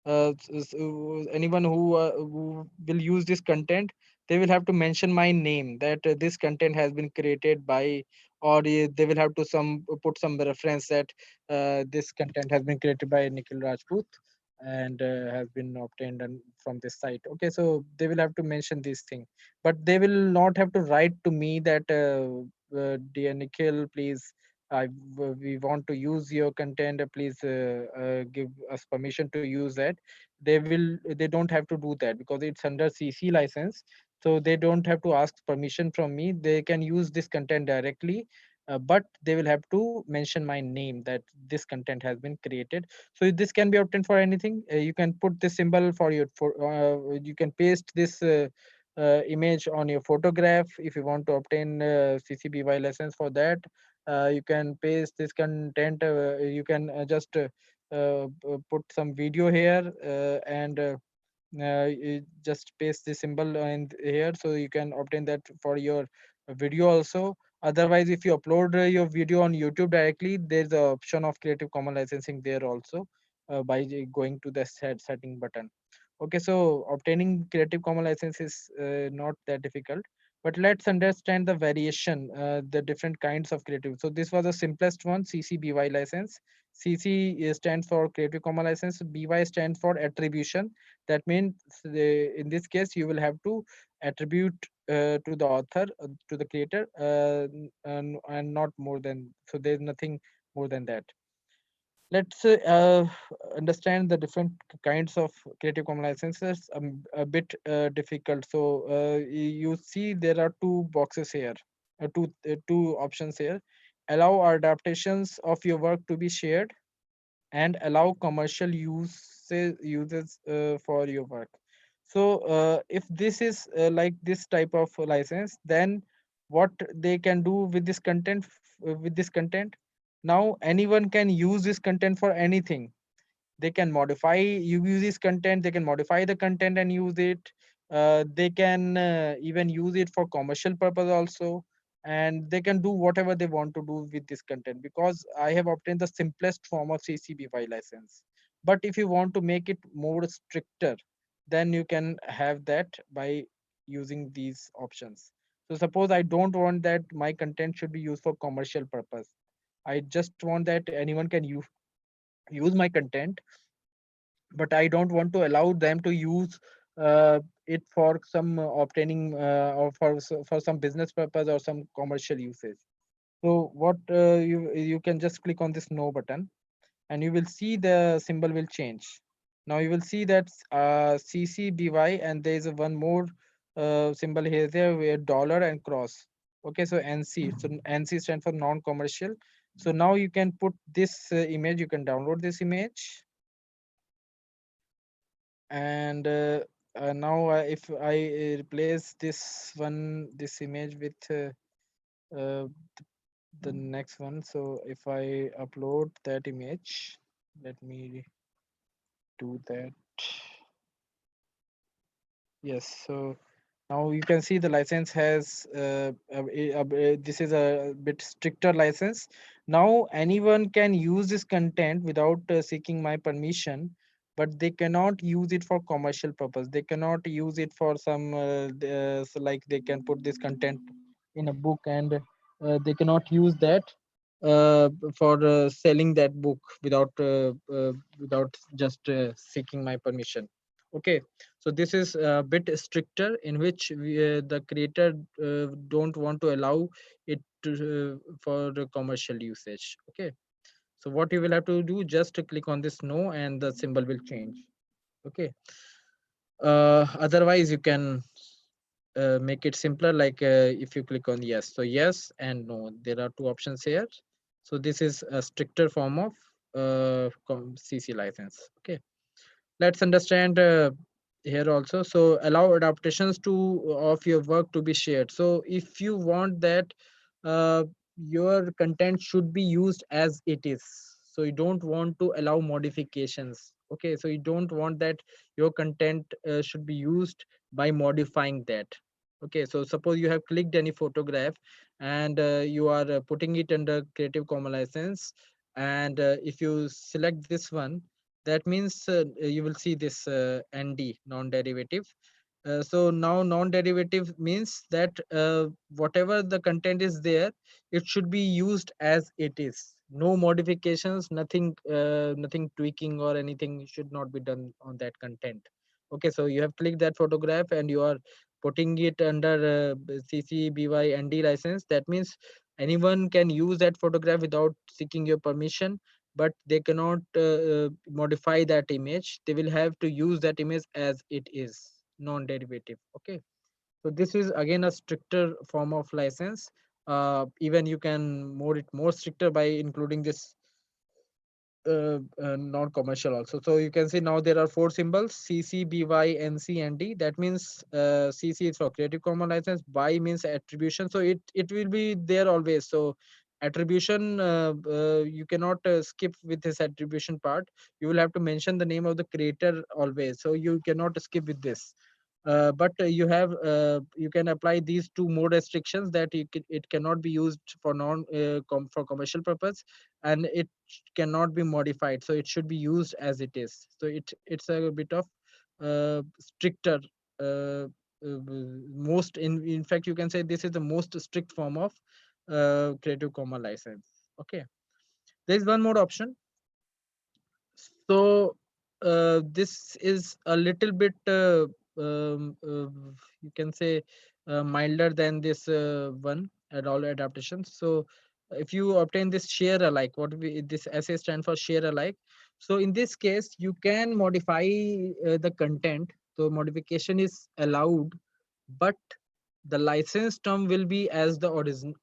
anyone who will use this content, they will have to mention my name, that this content has been created by, or they will have to some put some reference that this content has been created by Nikhil Rajput, and has been obtained from this site. Okay, so they will have to mention this thing, but they will not have to write to me that dear Nikhil, please, we want to use your content, please give us permission to use that. They don't have to do that, because it's under CC license, so they don't have to ask permission from me. They can use this content directly, but they will have to mention my name, that this content has been created. So this can be obtained for anything. You can put this symbol for your you can paste this image on your photograph if you want to obtain CCBY license for that. You can paste this content. You can just put some video here, and you just paste the symbol in here, so you can obtain that for your video also. Otherwise, if you upload your video on YouTube directly, there's the option of Creative Commons licensing there also, by going to the setting button. Okay, so obtaining Creative Commons license is not that difficult, but let's understand the variation, the different kinds of creative. So this was the simplest one, CC BY license. CC stands for Creative Commons license. BY stands for attribution. That means in this case, you will have to attribute to the author, to the creator, and not more than. So there's nothing more than that. Let's understand the different kinds of Creative Commons licenses, a bit difficult. So you see there are two boxes here, two options here. Allow adaptations of your work to be shared, and allow commercial uses for your work. So if this is like this type of license, then what they can do with this content, now anyone can use this content for anything. They can modify, you use this content, they can modify the content and use it. They can even use it for commercial purpose also, and they can do whatever they want to do with this content, because I have obtained the simplest form of CC BY license. But if you want to make it more stricter, then you can have that by using these options. So suppose I don't want that my content should be used for commercial purpose. I just want that anyone can use my content, but I don't want to allow them to use it for some obtaining, or for some business purpose or some commercial usage. So what you can just click on this no button, and you will see the symbol will change. Now you will see that CCBY, and there is one more symbol here there where dollar and cross. Okay, so NC. So NC stands for non-commercial. So now you can put this image. You can download this image, And now if I replace this image with uh, the next one, so if I upload that image, let me do that. Yes, so now you can see the license has this is a bit stricter license. Now anyone can use this content without seeking my permission, but they cannot use it for commercial purpose. They cannot use it for some so like they can put this content in a book, and they cannot use that for selling that book without just seeking my permission. Okay, so this is a bit stricter, in which the creator don't want to allow it for the commercial usage. Okay, so what you will have to do, just to click on this no, and the symbol will change. Okay, otherwise you can make it simpler, like if you click on yes, so yes and no, there are two options here. So this is a stricter form of CC license. Okay, let's understand here also. So allow adaptations to of your work to be shared. So if you want that uh, your content should be used as it is, so you don't want to allow modifications. Okay, so you don't want that your content should be used by modifying that. Okay, so suppose you have clicked any photograph, and you are putting it under Creative Commons license, and if you select this one, that means you will see this ND, non-derivative. So now non-derivative means that whatever the content is there, it should be used as it is. No modifications, nothing tweaking or anything should not be done on that content. Okay, so you have clicked that photograph and you are putting it under CC BY ND license. That means anyone can use that photograph without seeking your permission, but they cannot modify that image. They will have to use that image as it is, non-derivative. Okay, so this is again a stricter form of license. Even you can more stricter by including this non-commercial also. So you can see now there are four symbols: CC, BY, NC, and D. That means CC is for Creative Commons license. BY means attribution. So it will be there always. So attribution, you cannot skip with this attribution part. You will have to mention the name of the creator always. So you cannot skip with this. But you can apply these two more restrictions, that it cannot be used for for commercial purpose, and it cannot be modified, so it should be used as it is. So it's a bit of stricter, uh, most in fact you can say this is the most strict form of Creative Commons license. Okay, there is one more option. So this is a little bit you can say milder than this one at all adaptations. So if you obtain this share alike, this SA stand for share alike. So in this case you can modify the content, so modification is allowed, but the license term will be as the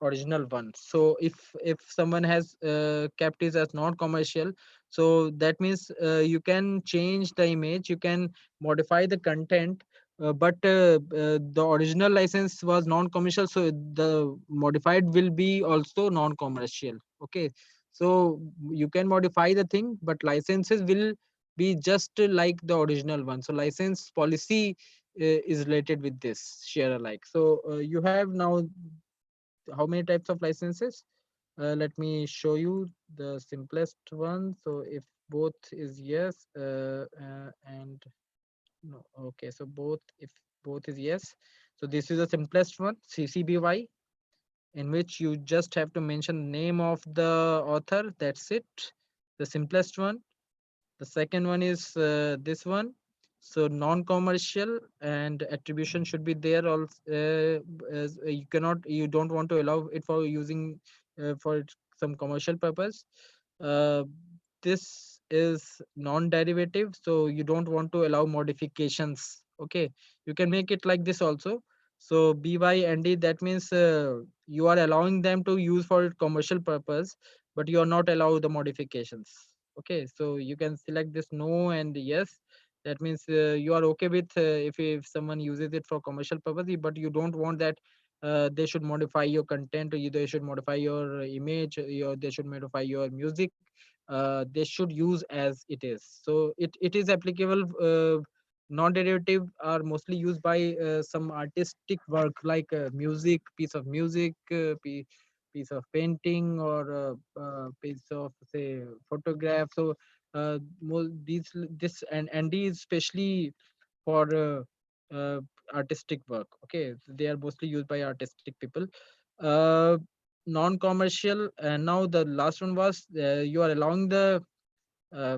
original one. So if someone has kept it as non commercial, so that means you can change the image, you can modify the content, but the original license was non commercial, so the modified will be also non commercial. Okay, so you can modify the thing, but licenses will be just like the original one. So license policy is related with this share alike. So you have now how many types of licenses? Let me show you the simplest one. So if both is yes, and no, okay, so both, if both is yes, so this is the simplest one, CCBY, in which you just have to mention name of the author, that's it, the simplest one. The second one is this one. So non-commercial, and attribution should be there also. As you don't want to allow it for using for some commercial purpose. Uh, this is non-derivative, so you don't want to allow modifications. Okay, you can make it like this also. So BY and D, that means you are allowing them to use for commercial purpose, but you are not allow the modifications. Okay, so you can select this no and yes, That means you are okay with if someone uses it for commercial purpose, but you don't want that they should modify your content, or they should modify your image, they should modify your music. They should use as it is. So it is applicable. Non-derivative are mostly used by some artistic work, like music, piece of music, piece of painting, or piece of, say, photograph. So these this and these especially for uh, artistic work. Okay, so they are mostly used by artistic people. uh, Non-commercial, and now the last one was you are allowing the uh,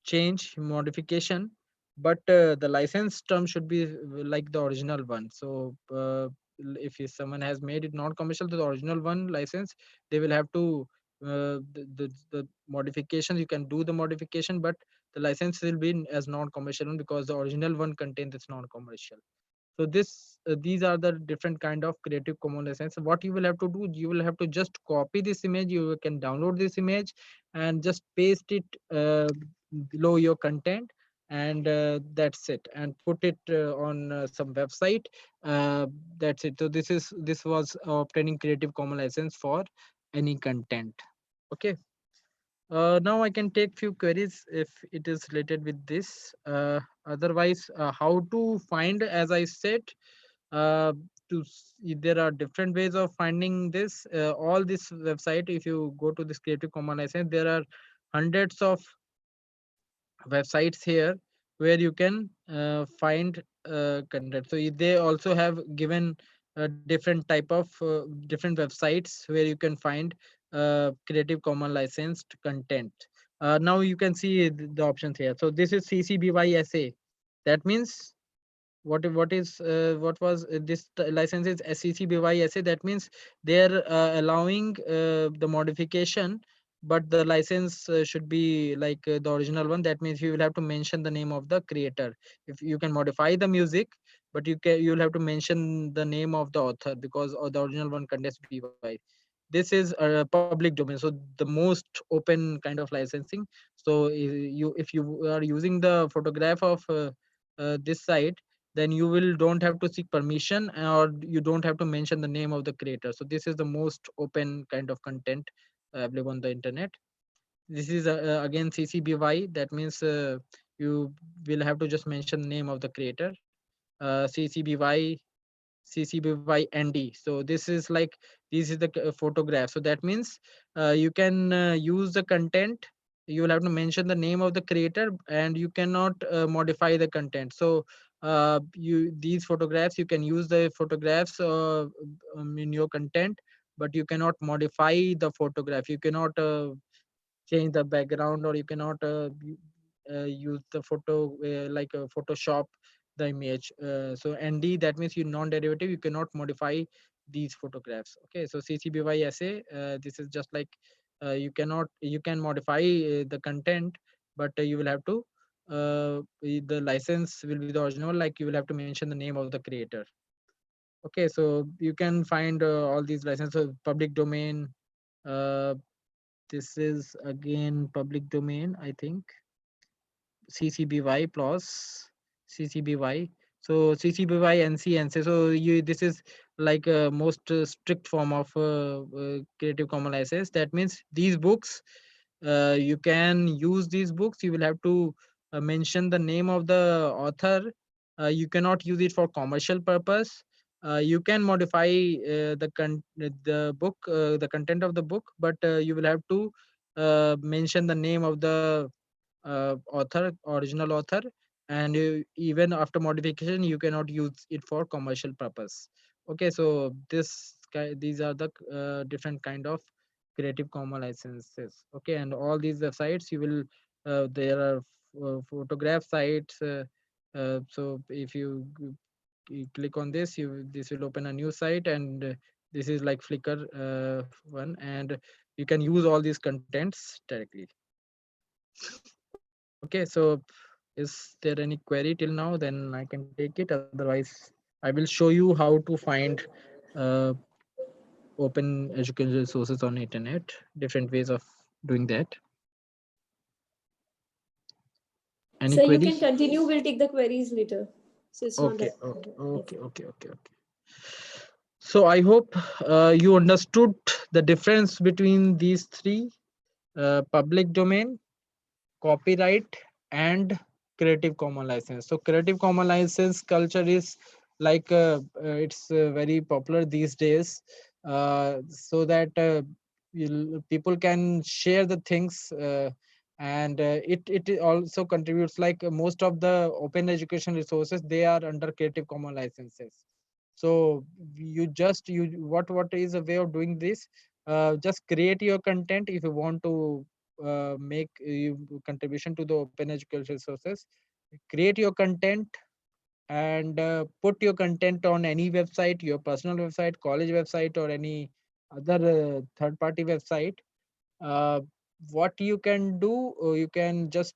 change modification, but the license term should be like the original one. So if someone has made it non-commercial to the original one license, they will have to the modifications, you can do the modification, but the license will be as non-commercial one, because the original one contains its non-commercial. So these are the different kind of creative commons license. What you will have to do, you will have to just copy this image, you can download this image and just paste it below your content, and that's it, and put it on some website. uh, that's it. So this was obtaining creative commons license for any content. Okay. Now I can take few queries if it is related with this. Otherwise, how to find, as I said, uh, there are different ways of finding this. All this website, if you go to this Creative Commons license, there are hundreds of websites here where you can find content. So they also have given different type of different websites where you can find Creative Commons licensed content. Now you can see the options here. So this is CC BY SA. That means what was this license is SEC BY SA. That means they're allowing the modification, but the license should be like the original one. That means you will have to mention the name of the creator. If you can modify the music, but you'll have to mention the name of the author, because the original one contains BY. This is a public domain, so the most open kind of licensing. So if you are using the photograph of this site, then you will don't have to seek permission, or you don't have to mention the name of the creator. So this is the most open kind of content available on the internet. This is again CCBY. That means you will have to just mention the name of the creator. CCBY, CCBY ND. So this is like, this is the photograph. So that means you can use the content. You will have to mention the name of the creator, and you cannot modify the content. So you these photographs, you can use the photographs in your content, but you cannot modify the photograph. You cannot change the background, or you cannot use the photo like Photoshop the image. So ND, that means you non-derivative, you cannot modify these photographs. Okay, so CCBY SA, this is just like you can modify the content, but you will have to the license will be the original, like you will have to mention the name of the creator. Okay, so you can find all these licenses. Public domain, uh, this is again public domain, I think. CCBY plus CCBY. So CCBY NC. So this is like a most strict form of Creative Commons license. That means these books, you can use these books. You will have to mention the name of the author. You cannot use it for commercial purpose. You can modify the book, the content of the book, but you will have to mention the name of the original author, and even after modification, you cannot use it for commercial purpose. Okay, so these are the different kind of Creative Commons licenses. Okay, and all these websites you will there are photograph sites. So if you click on this, this will open a new site, and this is like Flickr one, and you can use all these contents directly. Okay, so is there any query till now? Then I can take it. Otherwise, I will show you how to find uh, open educational resources on internet, different ways of doing that. Any So you can queries? continue. We'll take the queries later. So it's not Okay, that. okay, Yes. okay, okay, okay, okay. So I hope you understood the difference between these three: public domain, copyright, and Creative Commons license. So Creative Commons license culture is like it's very popular these days, so that people can share the things, and it also contributes, like most of the open education resources, they are under Creative Commons licenses. So you what is a way of doing this? Just create your content if you want to make contribution to the open educational resources. Create your content and put your content on any website, your personal website, college website, or any other third party website. uh, what you can do, you can just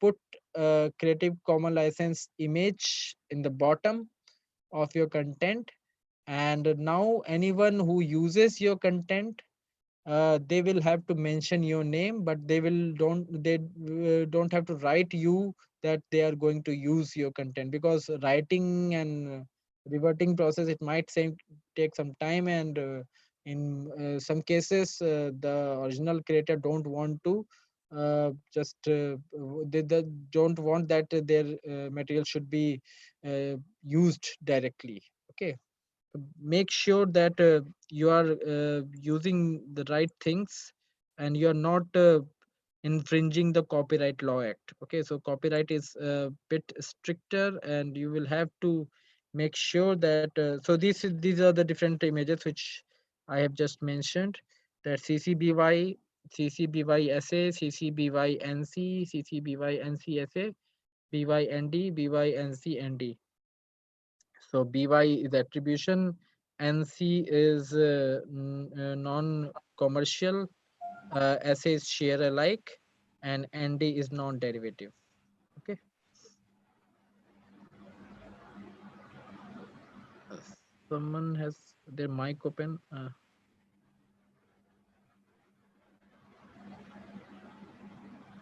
put Creative Commons license image in the bottom of your content, and now anyone who uses your content, they will have to mention your name, but they don't have to write you that they are going to use your content, because writing and reverting process, it might take some time, and in some cases the original creator don't want to just they don't want that their material should be used directly. Okay, make sure that you are using the right things, and you are not infringing the Copyright Law Act. Okay, so copyright is a bit stricter, and you will have to make sure that so these are the different images which I have just mentioned, that CCBY, CCBY SA, CCBY NC, CCBY NCSA, BYND, BYNC ND. So BY is attribution, NC is non-commercial, SA is share alike, and ND is non-derivative. Okay. Uh, Someone has their mic open.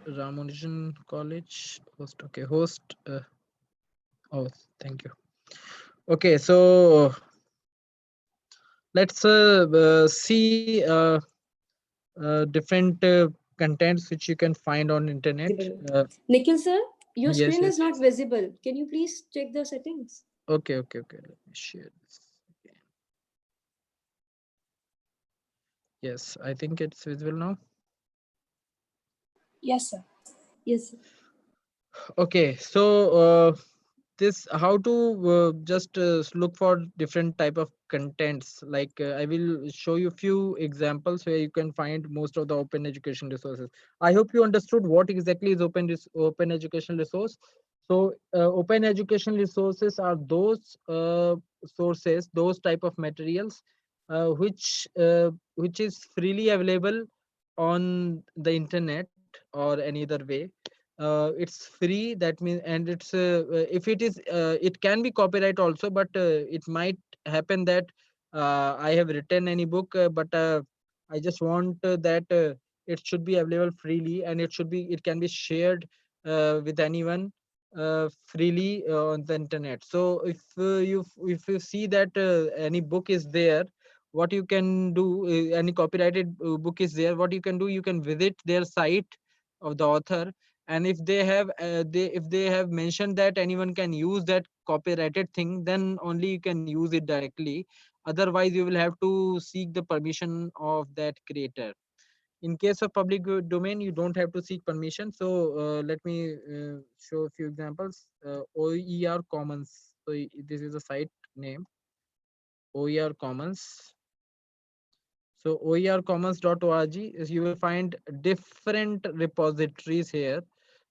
Ramanujan College host. Okay, host. Oh, thank you. Okay, so let's see different contents which you can find on internet. Visible. Nikhil sir, your Yes, screen is yes. not visible. Can you please check the settings? Okay, okay, okay. Let me share this again. Yes, I think it's visible now. Yes, sir. Yes. Sir. Okay, so this how to just look for different type of contents. Like I will show you few examples where you can find most of the open education resources. I hope you understood what exactly is open education resource. So open education resources are those sources, those type of materials which is freely available on the internet or any other way. It's free, that means, and it's if it is it can be copyright also, but it might happen that I have written any book, but I just want that it should be available freely, and it can be shared with anyone freely on the internet. So if you see that any book is there, what you can do, any copyrighted book is there, what you can do, you can visit their site of the author, and if they have if they have mentioned that anyone can use that copyrighted thing, then only you can use it directly. Otherwise you will have to seek the permission of that creator. In case of public domain, you don't have to seek permission. So let me show a few examples. OER Commons. So this is a site name, OER Commons. So oercommons.org is, you will find different repositories here,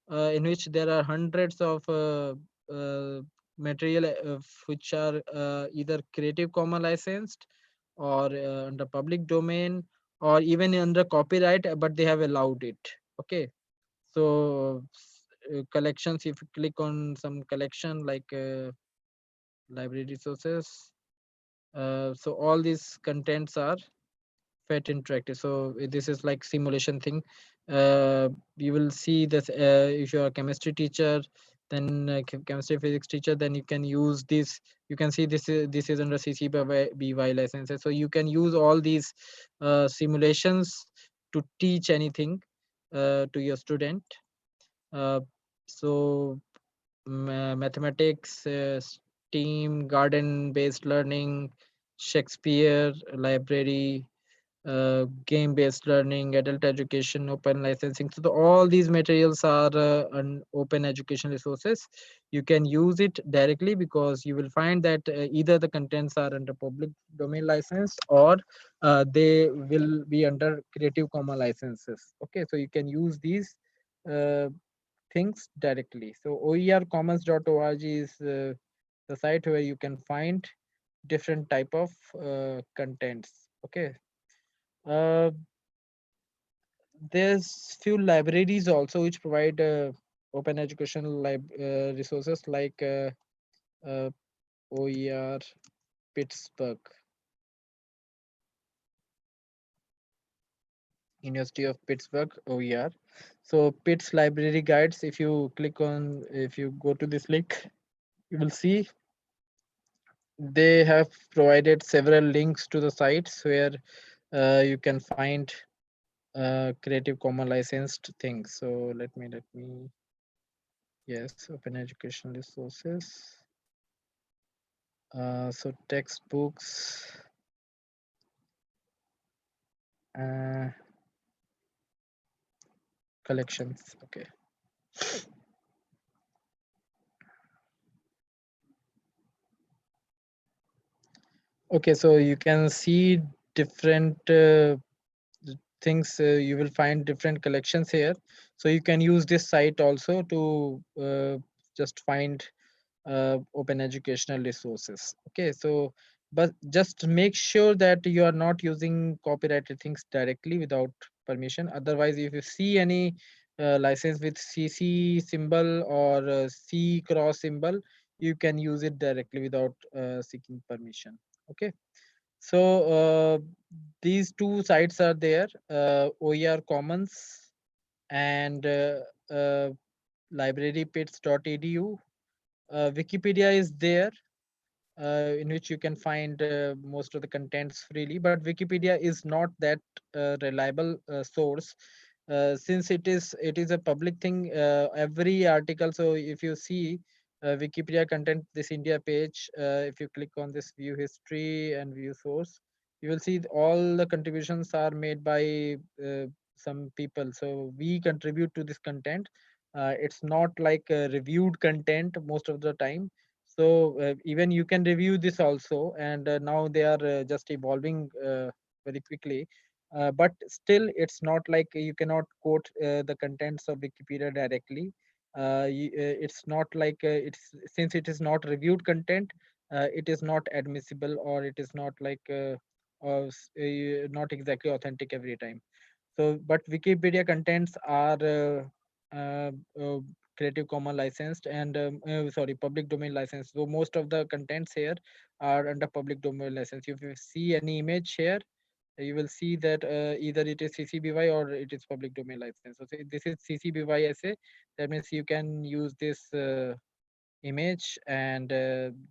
in which there are hundreds of material which are either Creative Commons licensed, or under public domain, or even under copyright, but they have allowed it. Okay, so collections, if you click on some collection like library resources, so all these contents are pet interactive. So this is like simulation thing. You will see this if you are a chemistry teacher, then chemistry physics teacher, then you can use this. You can see this is under CC BY licenses. So you can use all these simulations to teach anything to your student. Uh, so mathematics, STEAM, garden-based learning, Shakespeare, library, game-based learning, adult education, open licensing. So all these materials are open education resources. You can use it directly because you will find that either the contents are under public domain license or they will be under Creative Commons licenses. Okay, so you can use these uh, things directly. So oercommons.org is the site where you can find different type of contents. Okay. Uh, there's few libraries also which provide open educational resources like uh, OER Pittsburgh, University of Pittsburgh OER. So Pitt's library guides, if you go to this link, you will see they have provided several links to the sites where you can find Creative Commons licensed things. So let me yes, open educational resources. So textbooks, uh, collections. Okay. Okay, so you can see different things. You will find different collections here. So you can use this site also to just find open educational resources. Okay, so but just make sure that you are not using copyrighted things directly without permission. Otherwise, if you see any license with CC symbol or C cross symbol, you can use it directly without seeking permission. Okay, so these two sites are there, OER Commons and uh, librarypits.edu. Wikipedia is there, in which you can find most of the contents freely, but Wikipedia is not that reliable source, since it is a public thing. Every article, so if you see Wikipedia content, this India page, if you click on this view history and view source, you will see all the contributions are made by some people. So we contribute to this content. It's not like reviewed content most of the time. So even you can review this also, and now they are just evolving very quickly. But still, it's not like you cannot quote the contents of Wikipedia directly. It's not like it's since it is not reviewed content, it is not admissible, or it is not like not exactly authentic every time. So, but Wikipedia contents are uh, uh, Creative Commons licensed and sorry, public domain license. So most of the contents here are under public domain license. If you see any image here, you will see that either it is CC BY or it is public domain license. So this is CC BY SA. That means you can use this image, and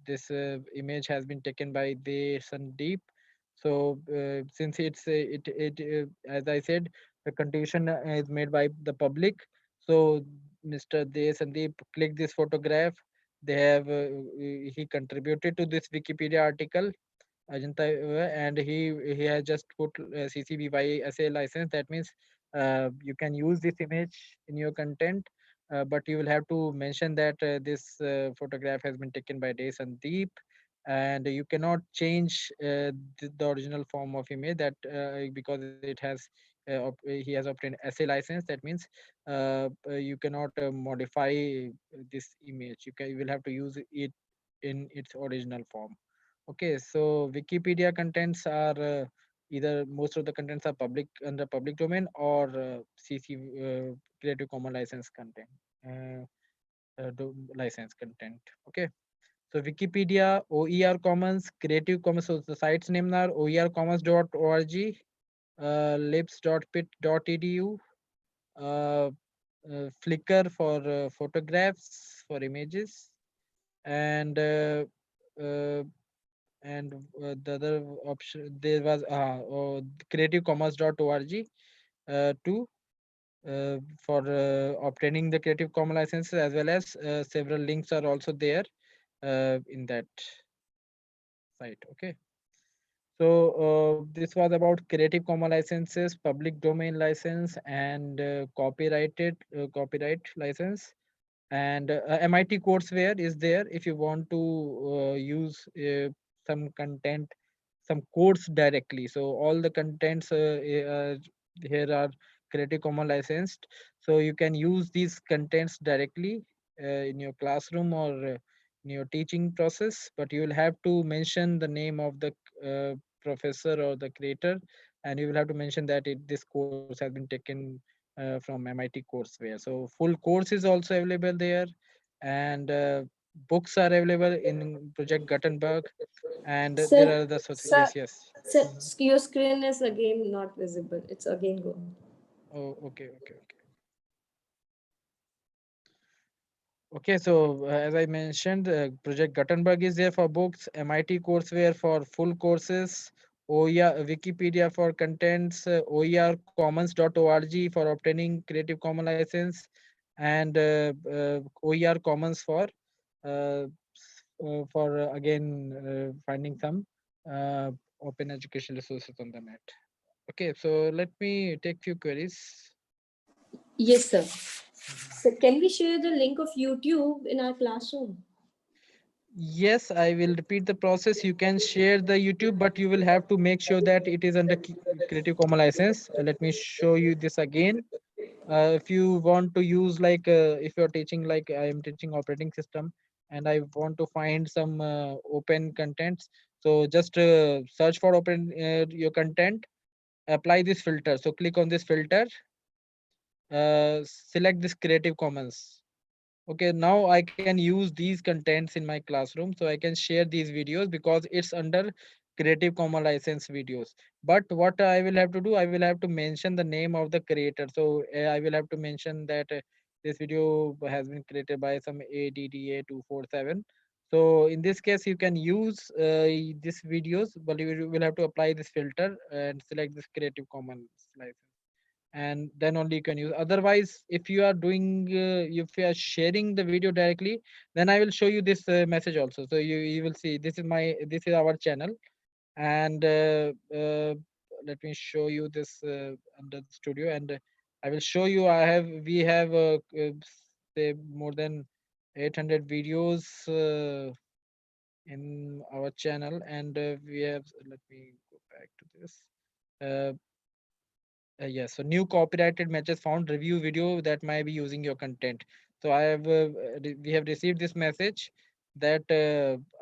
this image has been taken by the Sandeep. So since as I said, the contribution is made by the public. So Mr. De Sandeep click this photograph. They have he contributed to this Wikipedia article, Ajanta, and he has just put CC BY SA license. That means you can use this image in your content, but you will have to mention that this photograph has been taken by Day Sandeep, and you cannot change the original form of image that because it has he has obtained SA license. That means you cannot modify this image. You will have to use it in its original form. Okay, so Wikipedia contents are either most of the contents are public under public domain or CC Creative Commons license content, license content. Okay, so Wikipedia, OER Commons, Creative Commons. So the site's name are oercommons.org libs.pit.edu, Flickr for photographs for images, and uh, the other option there was creativecommons.org too, for obtaining the Creative Commons licenses, as well as several links are also there in that site. Okay. So this was about Creative Commons licenses, public domain license, and copyright license. And MIT courseware is there if you want to use some content, some course directly. So all the contents here are Creative Commons licensed, so you can use these contents directly in your classroom or in your teaching process, but you will have to mention the name of the professor or the creator, and you will have to mention that this course has been taken from MIT courseware. So full course is also available there, and books are available in Project Gutenberg, and there Sir, are the Sir, yes. sir, Mhm. your screen is again not visible. It's again gone. Oh, okay. Okay, so as I mentioned, Project Gutenberg is there for books, MIT courseware for full courses, OER, Wikipedia for contents, OERcommons.org for obtaining Creative Commons license, and OER Commons for again finding some uh, open educational resources on the net. Okay, so let me take few queries. Yes, sir. Mhm. So can we share the link of YouTube in our classroom? Yes, I will repeat the process. You can share the YouTube, but you will have to make sure that it is under Creative Commons license. Let me show you this again. If you want to use like, if you're teaching, like I am teaching operating system, and I want to find some open contents. So just search for open your content, apply this filter. So click on this filter, select this Creative Commons. Okay, now I can use these contents in my classroom, so I can share these videos because it's under Creative Commons license videos. But what I will have to do, I will have to mention the name of the creator. So I will have to mention that this video has been created by some ADDA247. So in this case, you can use this videos, but you will have to apply this filter and select this Creative Commons license, and then only you can use. Otherwise, if you are doing if you are sharing the video directly, then I will show you this message also. So you will see this is our channel, and let me show you this under the studio, and I will show you. We have say more than 800 videos in our channel, and we have, let me go back to this. uh, yes, so new copyrighted matches found review video that might be using your content. So we have received this message that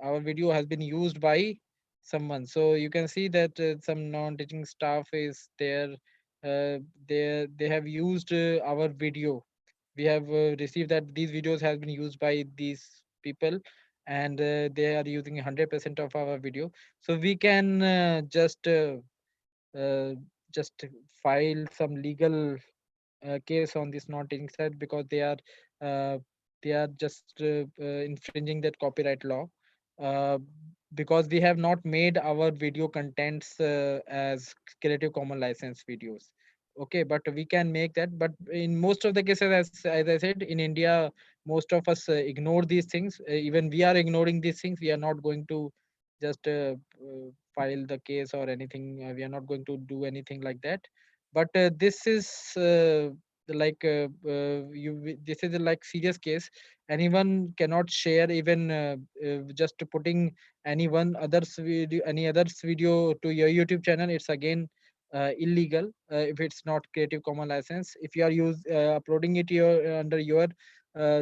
our video has been used by someone. So you can see that some non-teaching staff is there. They have used our video. We have received that these videos have been used by these people, and they are using 100% of our video. So we can uh, just file some legal case on this non-teaching side, because uh, they are just infringing that copyright law, uh, because we have not made our video contents as Creative Commons license videos. Okay, but we can make that. But in most of the cases, as I said, in India, most of us ignore these things. Even we are ignoring these things. We are not going to just file the case or anything. We are not going to do anything like that. But this is like this is a like serious case. Anyone cannot share, even just putting any others video to your YouTube channel. It's again illegal if it's not Creative Commons license. If you are uploading it under your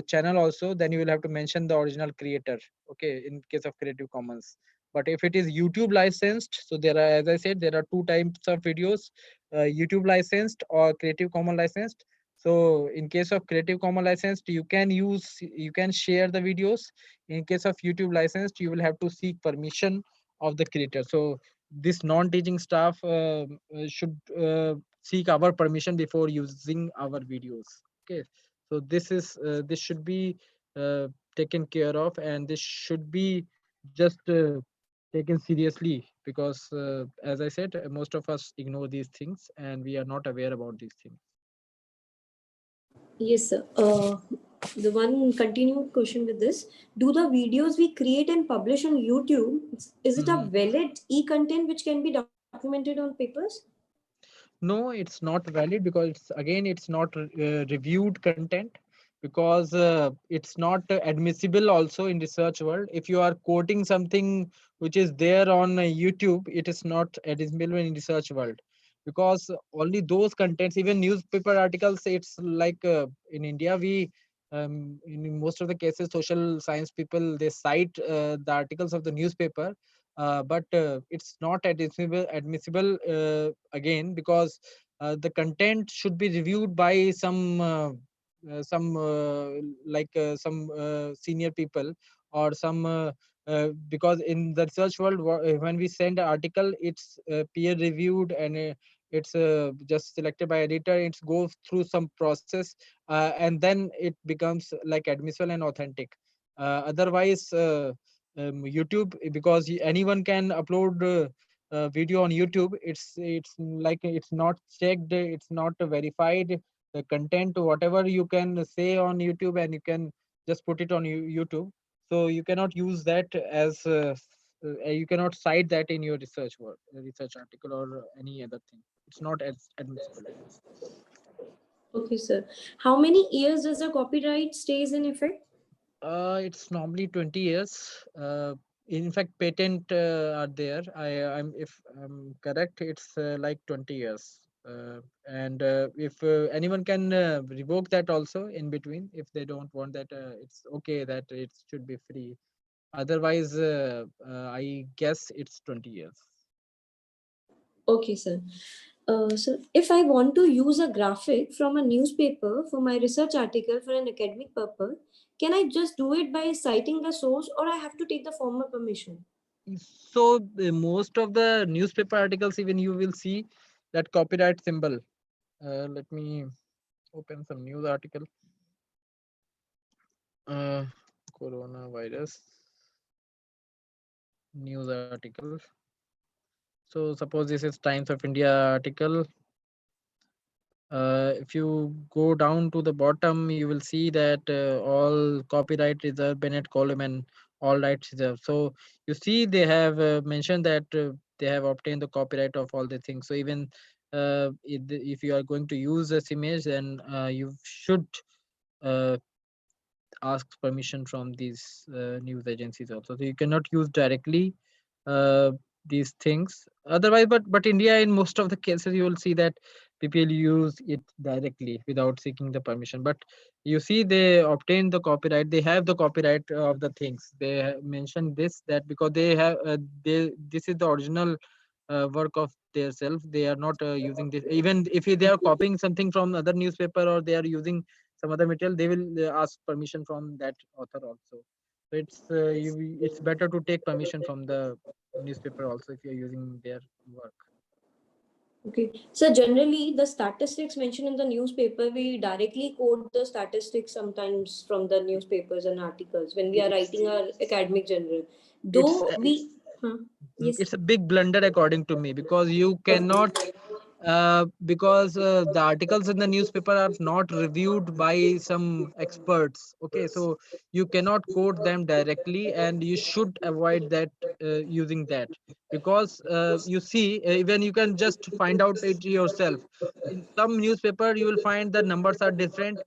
channel also, then you will have to mention the original creator, okay, in case of Creative Commons. But if it is YouTube licensed, so there are, as I said, there are two types of videos: YouTube licensed or Creative Commons licensed. So in case of Creative Commons licensed, you can share the videos. In case of YouTube licensed, you will have to seek permission of the creator. So this non-teaching staff should seek our permission before using our videos. Okay, so this should be taken care of, and this should be just taken seriously, because as I said, most of us ignore these things and we are not aware about these things. Yes, sir. The one continued question with this: do the videos we create and publish on YouTube, is it a Mhm. valid e-content which can be documented on papers? No, it's not valid, because it's not reviewed content, because it's not admissible also in research world. If you are quoting something which is there on YouTube, it is not admissible in research world, because only those contents, even newspaper articles, it's like in India we in most of the cases social science people, they cite the articles of the newspaper, but it's not admissible again, because the content should be reviewed by some senior people, or some because in the research world, when we send an article, it's peer reviewed, and it's just selected by editor. It goes through some process, and then it becomes like admissible and authentic. Otherwise YouTube, because anyone can upload video on YouTube. It's like it's not checked, it's not verified. The content, whatever you can say on YouTube, and you can just put it on YouTube. So you cannot use that as you cannot cite that in your research article or any other thing. It's not as admissible. Okay, sir. How many years does the copyright stays in effect? It's normally 20 years. In fact, patent are there. I'm if I'm correct, it's like 20 years. And if anyone can revoke that also in between, if they don't want that, it's okay that it should be free. Otherwise, I guess it's 20 years. Okay, sir. So, if I want to use a graphic from a newspaper for my research article for an academic purpose, can I just do it by citing the source, or I have to take the formal permission? So most of the newspaper articles, even you will see that copyright symbol. Let me open some news article. Uh, Coronavirus news article. So suppose this is Times of India article. If you go down to the bottom, you will see that all copyright reserved, Bennett Coleman, all rights reserved. So you see they have mentioned that they have obtained the copyright of all the things. So even if you are going to use this image, then you should uh, asks permission from these news agencies also. So you cannot use directly uh, these things. Otherwise, but India, in most of the cases, you will see that people use it directly without seeking the permission. But you see, they obtain the copyright. They have the copyright of the things. They mention this, that because they have they this is the original work of their self. They are not using this. Even if they are copying something from other newspaper, or they are using some other material, they will ask permission from that author also. So it's better to take permission from the newspaper also if you're using their work. Okay. So generally, the statistics mentioned in the newspaper, we directly quote the statistics sometimes from the newspapers and articles when we are it's writing our academic journal. it's Though we, huh? Yes. it's a big blunder according to me, because you cannot because the articles in the newspaper are not reviewed by some experts. Okay, so you cannot quote them directly, and you should avoid that using that, because you see, even you can just find out it yourself. In some newspaper, you will find the numbers are different.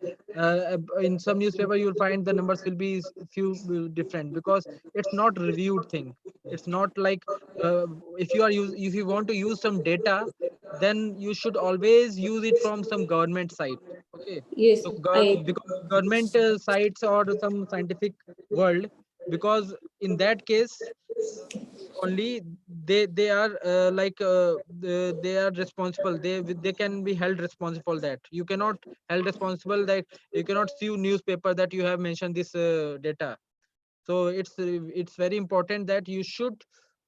In some newspaper, you will find the numbers will be few different, because it's not reviewed thing. It's not like if you want to use some data, then you should always use it from some government site. Okay, Yes, so I. because government sites or some scientific world, because in that case only they are they are responsible. They can be held responsible. That you cannot held responsible, that you cannot sue newspaper that you have mentioned this data. So it's very important that you should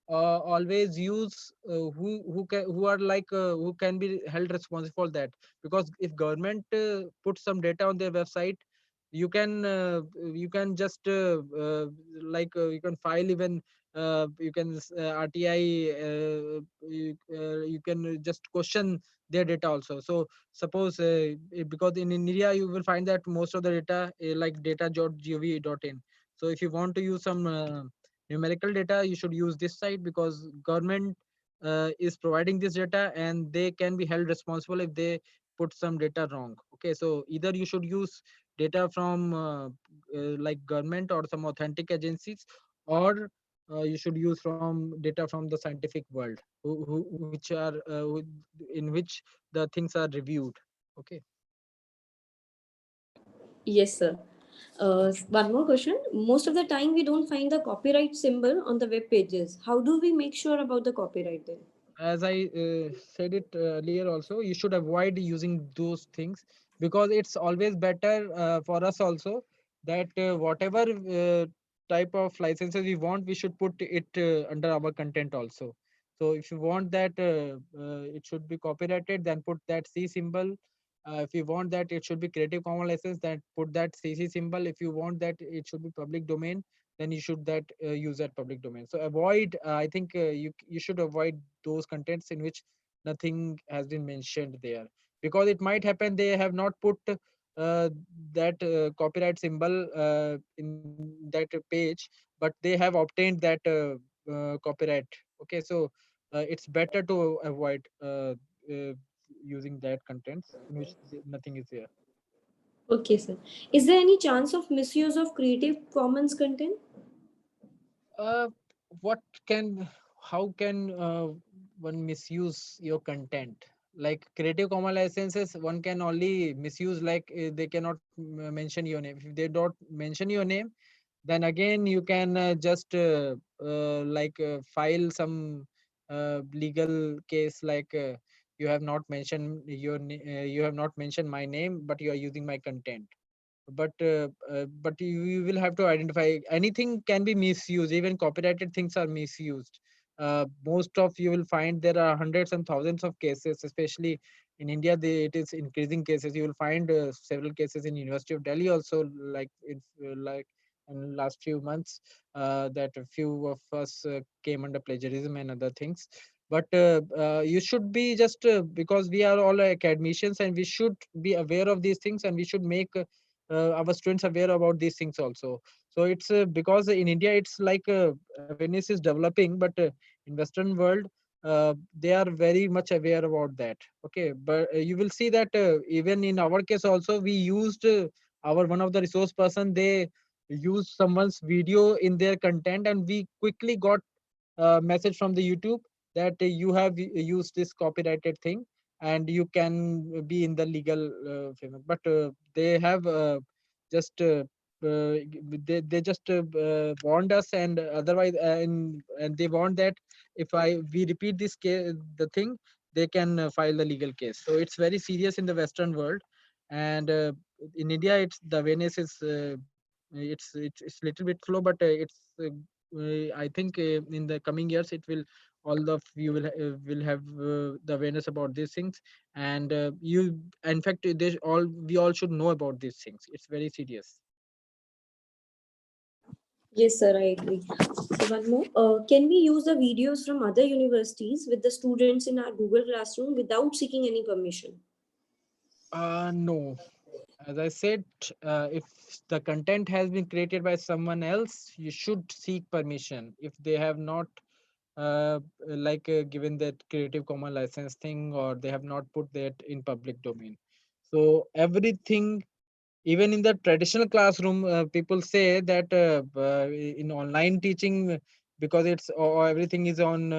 always use who are like who can be held responsible for that. Because if government puts some data on their website, you can just you can file even you can RTI, you can just question their data also. So suppose because in India you will find that most of the data like data.gov.in. So if you want to use some numerical data, you should use this site, because government is providing this data and they can be held responsible if they put some data wrong. Okay, so either you should use data from like government or some authentic agencies, or you should use from data from the scientific world, which are in which the things are reviewed. Okay. Yes, sir. One more question. Most of the time, we don't find the copyright symbol on the web pages. How do we make sure about the copyright then? As I said it earlier also, you should avoid using those things, because it's always better for us also that whatever type of licenses we want, we should put it under our content also. So if you want that it should be copyrighted, then put that C symbol. If you want that it should be Creative Commons license, then put that CC symbol. If you want that it should be public domain, then you should that use that public domain. So avoid I think you should avoid those contents in which nothing has been mentioned there, because it might happen they have not put that copyright symbol in that page, but they have obtained that copyright. Okay, so it's better to avoid uh, using that contents in which nothing is there. Okay, sir. Is there any chance of misuse of Creative Commons content? uh, what can how can one misuse your content? Like Creative Commons licenses, one can only misuse like they cannot mention your name. If they don't mention your name, then again you can just file some legal case, like you have not mentioned you have not mentioned my name, but you are using my content. But you will have to identify, anything can be misused, even copyrighted things are misused. Most of you will find there are hundreds and thousands of cases, especially in India. It is increasing cases. You will find several cases in University of Delhi also, like in last few months, that a few of us came under plagiarism and other things. But you should be just because we are all academicians, and we should be aware of these things, and we should make our students aware about these things also. So it's because in India it's like awareness is developing, but in Western world they are very much aware about that. Okay, but you will see that even in our case also, we used our one of the resource person, they used someone's video in their content, and we quickly got message from the YouTube that you have used this copyrighted thing, and you can be in the legal framework. But they have just they just warned us, and otherwise and they warned that if we repeat this case, the thing, they can file the legal case. So it's very serious in the Western world. And in India, it's the awareness is it's little bit slow, but I think in the coming years it will, all of you will have the awareness about these things. And you in fact they all we all should know about these things. It's very serious. Yes, sir, I agree. So one more. Can we use the videos from other universities with the students in our Google Classroom without seeking any permission? No, as I said, if the content has been created by someone else, you should seek permission. If they have not given that Creative Commons license thing, or they have not put that in public domain. So everything, even in the traditional classroom, people say that in online teaching, because it's or everything is on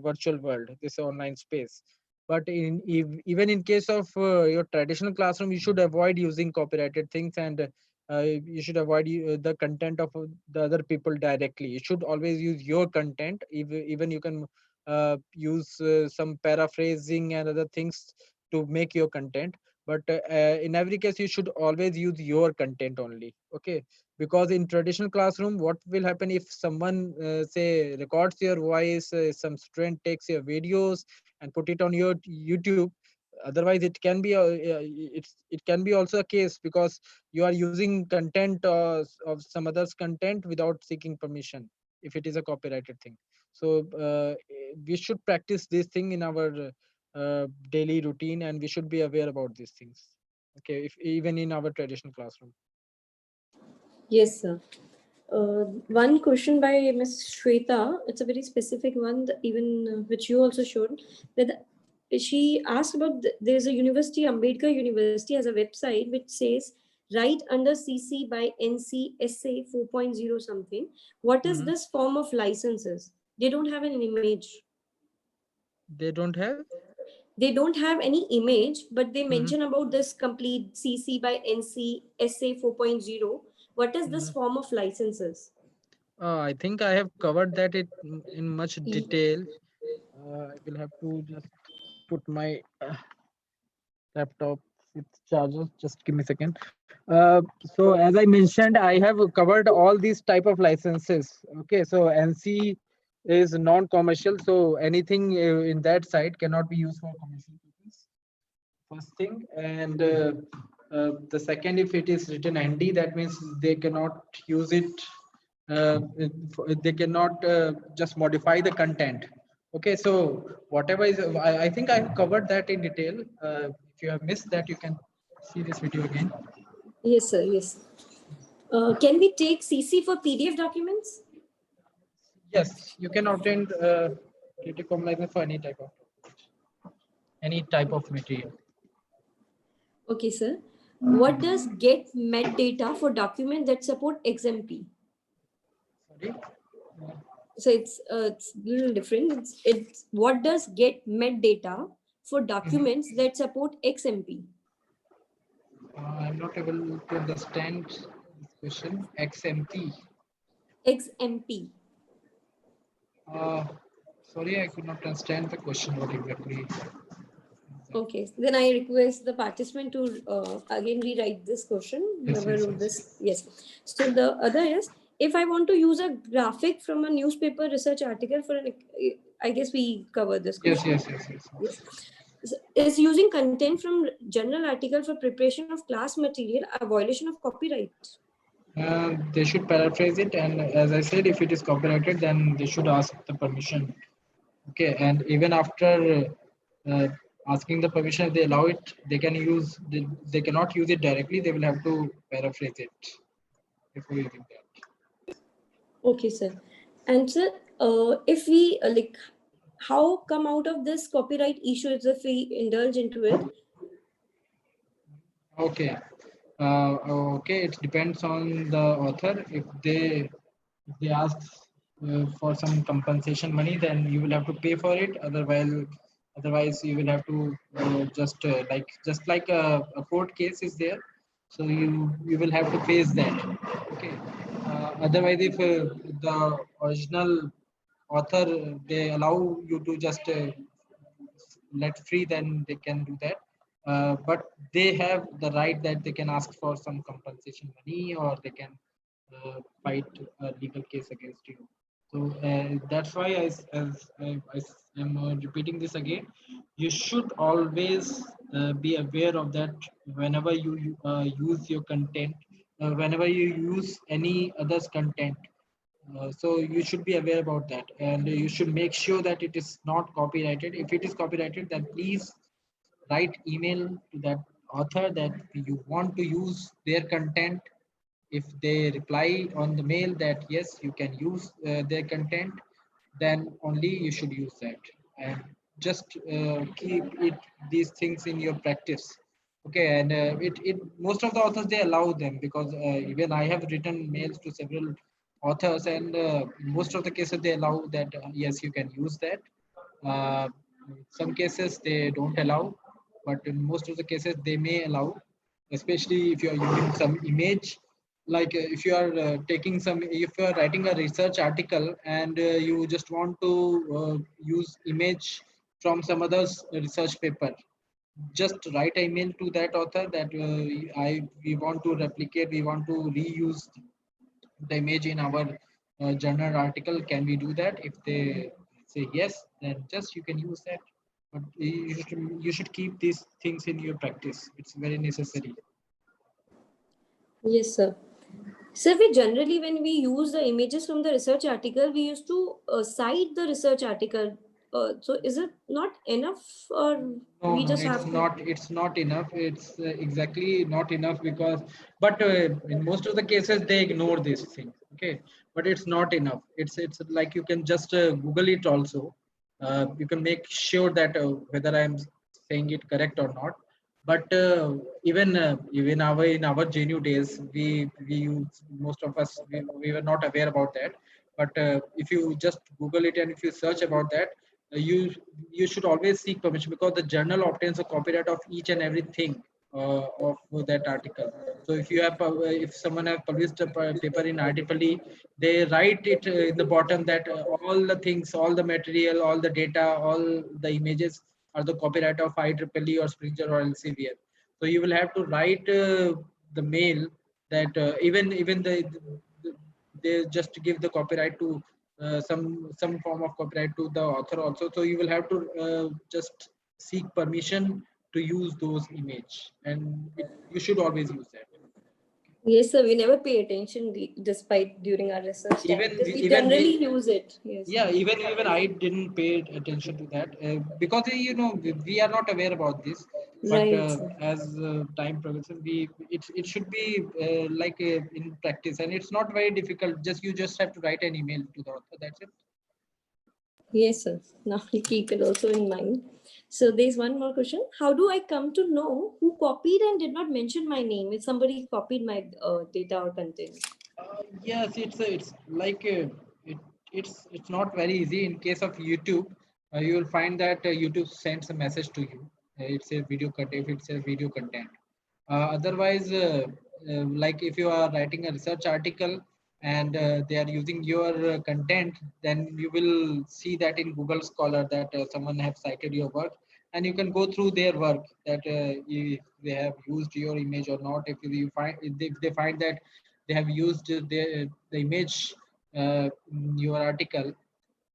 virtual world, this online space. But even in case of your traditional classroom, you should avoid using copyrighted things, and you should avoid the content of the other people directly. You should always use your content. Even you can use some paraphrasing and other things to make your content. but in every case you should always use your content only. Okay, because in traditional classroom, what will happen if someone say records your voice, some student takes your videos and put it on your YouTube. Otherwise it can be it can be also a case because you are using content of some others content without seeking permission, if it is a copyrighted thing. So we should practice this thing in our daily routine, and we should be aware about these things. Okay, if even in our traditional classroom. Yes, sir. One question by Ms. Shweta, it's a very specific one, even which you also showed, that she asked about there's a university, Ambedkar University has a website which says right under CC by NC SA 4.0 something. What is this form of licenses? They don't have an image. They don't have. They don't have any image, but they mention about this complete CC by NC SA 4.0. What is this form of licenses? I think I have covered that in much E- detail. I will have to just put my laptop with charger. Just give me a second. So as I mentioned, I have covered all these type of licenses. Okay, so NC is non-commercial, so anything in that site cannot be used for commercial purpose. First thing, and the second, if it is written ND, that means they cannot use it. They cannot just modify the content. Okay, so whatever is, I think I have covered that in detail. If you have missed that, you can see this video again. Yes, sir. Yes. Can we take CC for PDF documents? Yes, you can obtain Creative Commons license for any type of material. Okay, sir. What does get metadata for documents that support XMP? Sorry. So it's a little different. It's what does get metadata for documents that support XMP? I'm not able to understand this question. XMP. XMP. Sorry, I could not understand the question. What exactly? Okay, then I request the participant to again rewrite this question. Yes, Whoever yes, wrote yes. this, yes. So the other is, if I want to use a graphic from a newspaper research article for an, I guess we covered this Yes, question. yes. Is using content from journal article for preparation of class material a violation of copyright? They should paraphrase it, and as I said, if it is copyrighted, then they should ask the permission. Okay, and even after asking the permission, if they allow it, they can use. They cannot use it directly. They will have to paraphrase it before using that. Okay, sir. And sir, if we like, how come out of this copyright issues if we indulge into it? Okay. Okay, it depends on the author. If they ask for some compensation money, then you will have to pay for it. Otherwise you will have to just like a court case is there. So you will have to face that. Okay. Otherwise, if the original author they allow you to just let free, then they can do that. But they have the right that they can ask for some compensation money, or they can fight a legal case against you. So that's why I am repeating this again. You should always be aware of that whenever you use your content, whenever you use any other's content. So you should be aware about that, and you should make sure that it is not copyrighted. If it is copyrighted, then please write email to that author that you want to use their content. If they reply on the mail that yes, you can use their content, then only you should use that. And just keep these things in your practice. Okay, and it most of the authors they allow them, because even I have written mails to several authors, and most of the cases they allow that yes, you can use that. uh, some cases they don't allow, but in most of the cases they may allow, especially if you are using some image. Like if you are if you are writing a research article, and you just want to use image from some other's research paper, just write an email to that author that we want to replicate, we want to reuse the image in our journal article. Can we do that? If they say yes, then just you can use that. But you should keep these things in your practice. It's very necessary. Yes, sir. Sir, we generally, when we use the images from the research article, we used to cite the research article. So is it not enough, or No, we no, just it's have to? not. It's not enough. It's exactly not enough because, but in most of the cases they ignore this thing. Okay, but it's not enough. It's like you can just Google it also. You can make sure that whether I'm saying it correct or not. But even our in our JNU days, we use, most of us we were not aware about that. But if you just Google it and if you search about that, you should always seek permission because the journal obtains a copyright of each and everything of that article. So if you have if someone have published a paper in IEEE, they write it in the bottom that all the things, all the material, all the data, all the images are the copyright of IEEE or Springer or Elsevier. So you will have to write the mail that even they just give the copyright to some form of copyright to the author also. So you will have to just seek permission to use those image, and you should always use that. Yes, sir. We never pay attention despite during our research time Even because we even we generally use it. Yes. Yeah, even I didn't pay attention to that because we are not aware about this. But Right, sir. as time progresses, it should be like in practice, and it's not very difficult. You just have to write an email to the author. That's it. Yes, sir. Now we keep it also in mind. So there's one more question. How do I come to know who copied and did not mention my name if somebody copied my data or content? Yes, it's like it's not very easy. In case of YouTube, you will find that YouTube sends a message to you. It's a video content. If it's a video content. Otherwise, like if you are writing a research article and they are using your content, then you will see that in Google Scholar that someone have cited your work, and you can go through their work that if they have used your image or not. If they find that they have used the image in your article,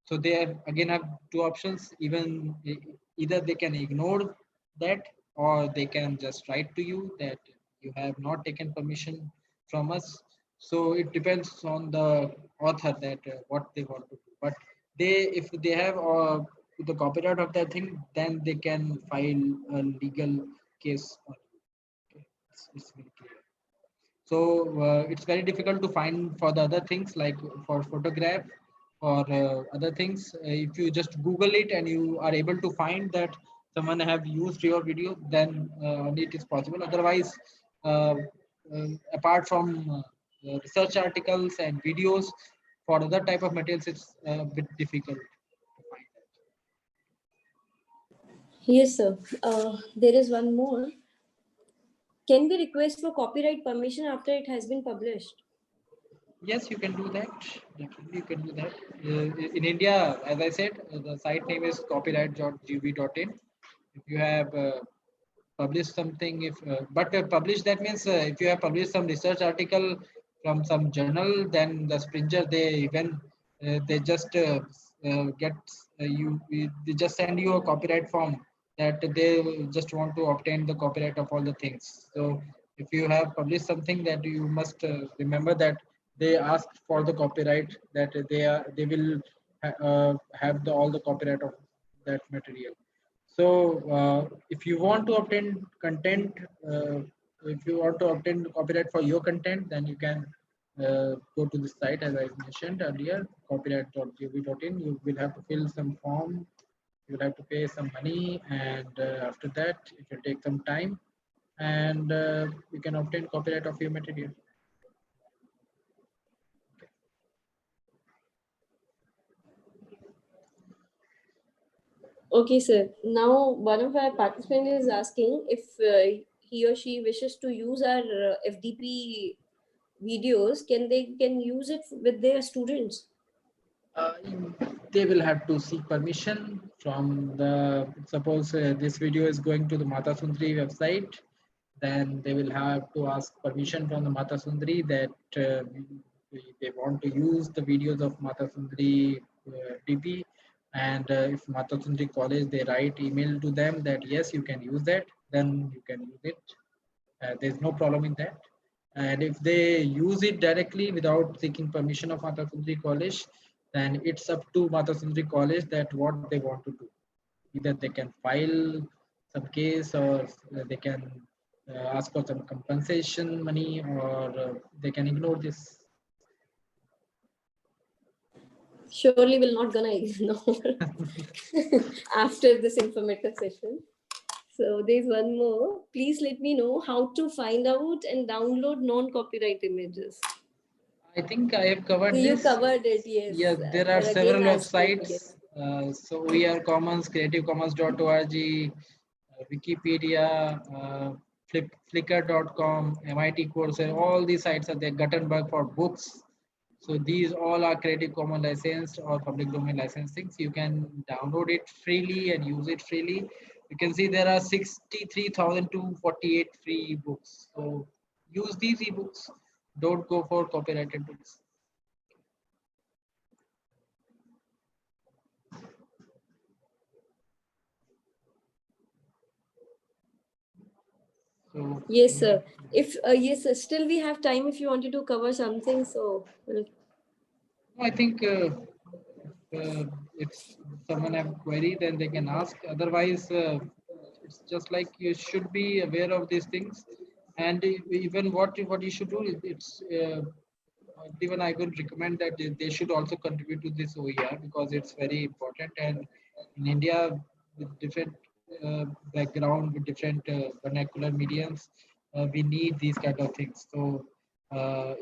so they have, again have two options. Either they can ignore that, or they can just write to you that you have not taken permission from us. So it depends on the author that what they want to do. But if they have the copyright of that thing, then they can file a legal case on you. Okay. It's very clear. So it's very difficult to find for the other things like for photograph or other things. If you just Google it and you are able to find that someone have used your video, then only it is possible. Otherwise, uh, apart from research articles and videos, for other type of materials, it's a bit difficult to find that. Yes, sir. There is one more. Can we request for copyright permission after it has been published? Yes, you can do that. Definitely, you can do that. In India, as I said, the site name is copyright.gov.in. If you have published something, if but publish, that means if you have published some research article from some journal, then the Springer they just get they just send you a copyright form that they just want to obtain the copyright of all the things. So if you have published something, that you must remember that they ask for the copyright, that they will have all the copyright of that material. So if you want to obtain content, if you want to obtain copyright for your content, then you can go to the site as I mentioned earlier, copyright.gov.in. You will have to fill some form. You will have to pay some money, and after that, it will take some time, and you can obtain copyright of your material. Okay, sir. Now, one of our participants is asking if he or she wishes to use our FDP videos, can they use it with their students? Uh, they will have to seek permission from the, suppose this video is going to the Mata Sundari website, then they will have to ask permission from the Mata Sundari that they want to use the videos of Mata Sundari DP. And if Mata Sundari College, they write email to them that yes, you can use that, then you can use it. There's no problem in that. And if they use it directly without seeking permission of Mata Sundari College, then it's up to Mata Sundari College that what they want to do. Either they can file some case, or they can ask for some compensation money, or they can ignore this. Surely we're not gonna ignore after this informative session. So there's one more. Please let me know how to find out and download non-copyright images. I think I have covered You this. covered it, yes. Yeah, there are But again, several I'll state websites. So OER Commons, creativecommons.org, Wikipedia, Flickr.com, MIT Coursera, all these sites are there. Gutenberg for books. So these all are Creative Commons licensed or public domain licensed things. You can download it freely and use it freely. You can see there are 63,248 free books. So use these ebooks. Don't go for copyrighted books. So, yes, sir. If yes, sir. Still, we have time. If you wanted to cover something, so I think if someone have query, then they can ask. Otherwise, it's just like you should be aware of these things, and even what you should do is even I would recommend that they should also contribute to this OER, because it's very important. And in India, with different background, with different vernacular mediums, we need these kind of things. So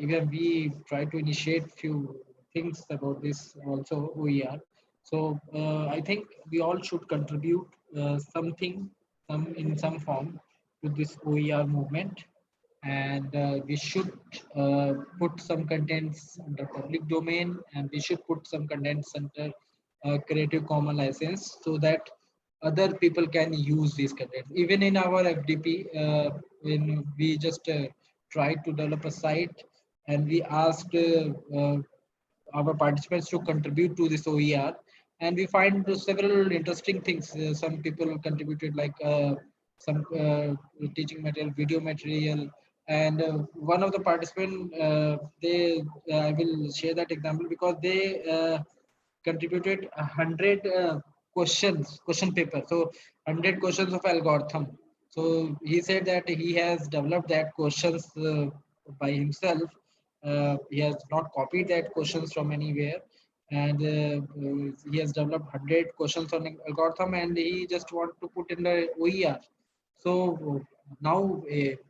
even we try to initiate few things about this also OER. So I think we all should contribute something, in some form, to this OER movement. And we should put some contents under public domain, and we should put some contents under Creative Commons license, so that other people can use these contents. Even in our FDP, when we just tried to develop a site, and we asked our participants to contribute to this OER, and we find several interesting things. Some people contributed like some teaching material, video material, and one of the participants, I will share that example, because they contributed 100 question paper, so 100 questions of algorithm. So he said that he has developed that questions by himself. He has not copied that questions from anywhere, and he has developed 100 questions on algorithm, and he just want to put in the OER. So now,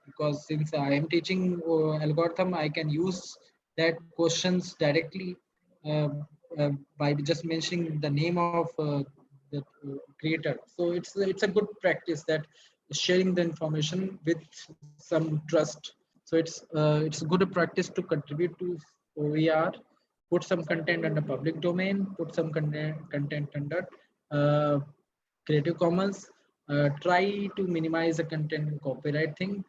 because since I am teaching algorithm, I can use that questions directly by just mentioning the name of the creator. So it's a good practice that sharing the information with some trust. So it's a good practice to contribute to OER, put some content under public domain, put some content under uh, Creative Commons. Try to minimize the content and copyright thing.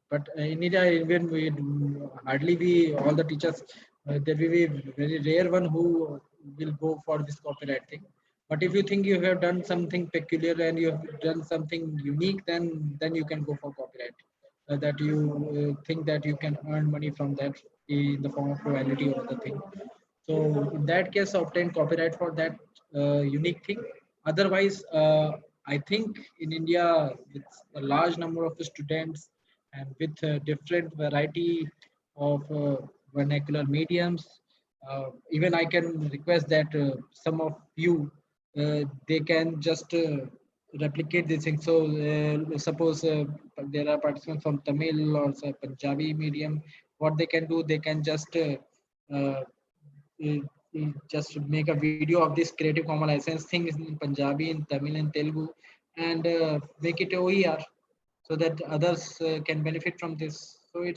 But in India, even we hardly all the teachers, there will be very rare one who will go for this copyright thing. But if you think you have done something peculiar and you have done something unique, then you can go for copyright. That you think that you can earn money from that in the form of royalty or other thing. So in that case, obtain copyright for that unique thing. Otherwise, I think in India, with a large number of students and with different variety of vernacular mediums, even I can request that some of you, they can just replicate this thing. So suppose there are participants from Tamil or Punjabi medium, what they can do, they can just uh, just make a video of this Creative Commons license thing in Punjabi, in Tamil, and Telugu, and make it OER, so that others can benefit from this. So I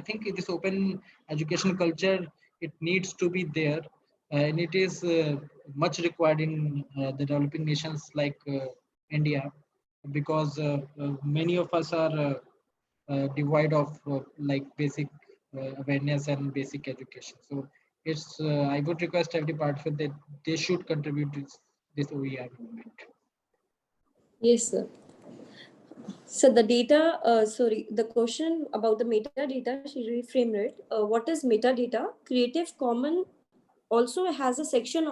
think this open education culture, it needs to be there. and it is much required in the developing nations like India, because many of us are devoid of like basic awareness and basic education. So it's I would request every participant that they should contribute to this OER movement. Yes, sir. So the data, the question about the metadata, she reframed it. What is metadata? Creative Commons also has a section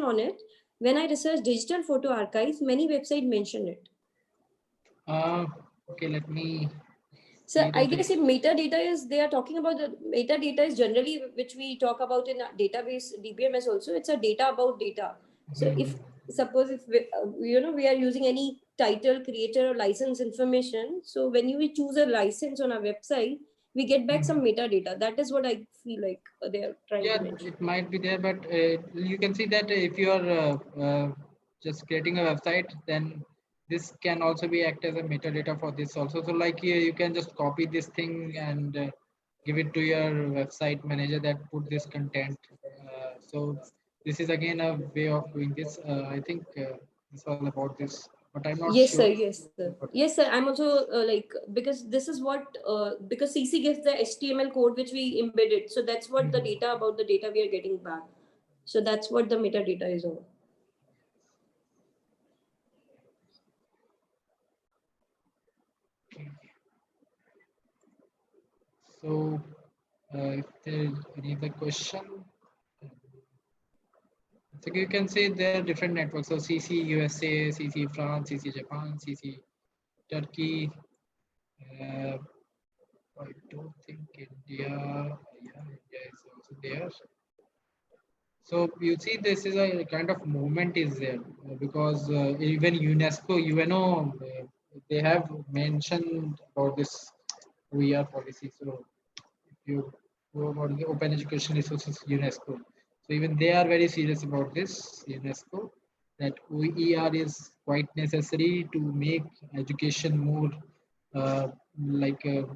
on it. When I researched digital photo archives, many websites mention it. Okay, let me So see I that. guess if metadata is, they are talking about the metadata is generally which we talk about in a database DBMS also. It's a data about data. So if suppose if we are using any title, creator, or license information. So when you choose a license on a website, we get back some metadata. That is what I feel like they are trying to mention. It might be there, but you can see that if you are just creating a website, then this can also be act as a metadata for this also. So like you can just copy this thing and give it to your website manager that put this content. So this is again a way of doing this. I think this was about this, but I'm not Yes, sir. sure. Yes, sir. Yes, sir. I'm also because this is what because CC gives the HTML code which we embedded. So that's what the data about the data we are getting back. So that's what the metadata is over. So if there is any other question, so you can say there are different networks. So CC USA, CC France, CC Japan, CC Turkey. Uh, I don't think India. Yeah, India is also there. So you see, this is a kind of movement is there because even UNESCO, UNO, they have mentioned about this OER policy. So if you go about the Open Education Resources UNESCO, so even they are very serious about this UNESCO, that OER is quite necessary to make education more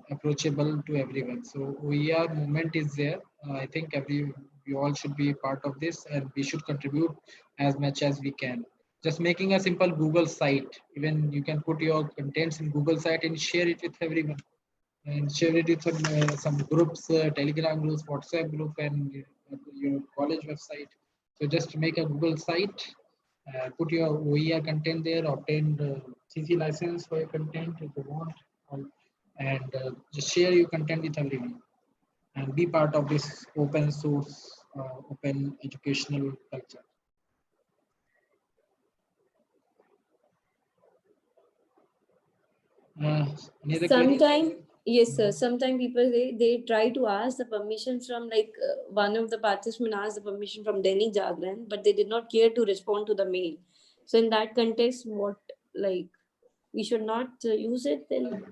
approachable to everyone. So OER movement is there. I think we all should be part of this, and we should contribute as much as we can. Just making a simple Google site, even you can put your contents in Google site and share it with everyone, and share it with some groups, Telegram groups, WhatsApp group, and your college website. So just make a Google site, put your OER content there, obtain the CC license for your content if you want, and just share your content with everyone, and be part of this open source, open educational culture. Uh, any other queries? Sometime, yes, sir. Sometimes people they try to ask the permission from one of the participants asked the permission from Dainik Jagran, but they did not care to respond to the mail. So in that context, what like we should not use it then?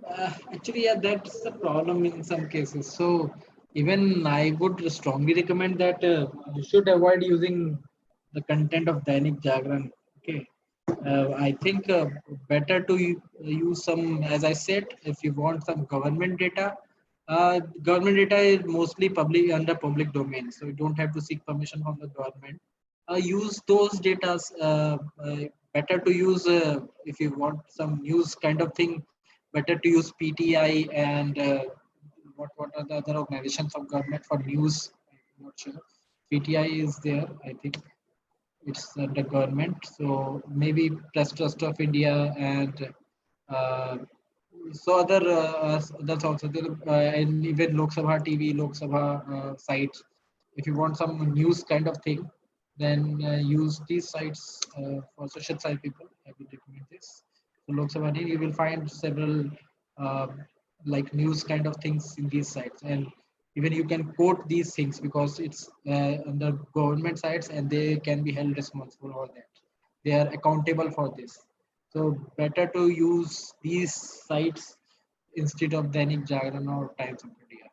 Actually, yeah, that's the problem in some cases. So even I would strongly recommend that you should avoid using the content of Dainik Jagran. Okay. I think better to use some, as I said, if you want some government data is mostly public under public domain, so you don't have to seek permission from the government. Use those data. Better to use if you want some news kind of thing. Better to use PTI and what are the other organizations of government for news? I'm not sure. PTI is there, I think it's the government. So maybe Press Trust of India and uh, so that's also there, and even Lok Sabha TV, Lok Sabha sites. If you want some news kind of thing, then use these sites for social site people. I will recommend this. So Lok Sabha TV, you will find several uh, like news kind of things in these sites, and even you can quote these things because it's under government sites and they can be held responsible for that. They are accountable for this. So better to use these sites instead of Dainik Jagran or Times of India.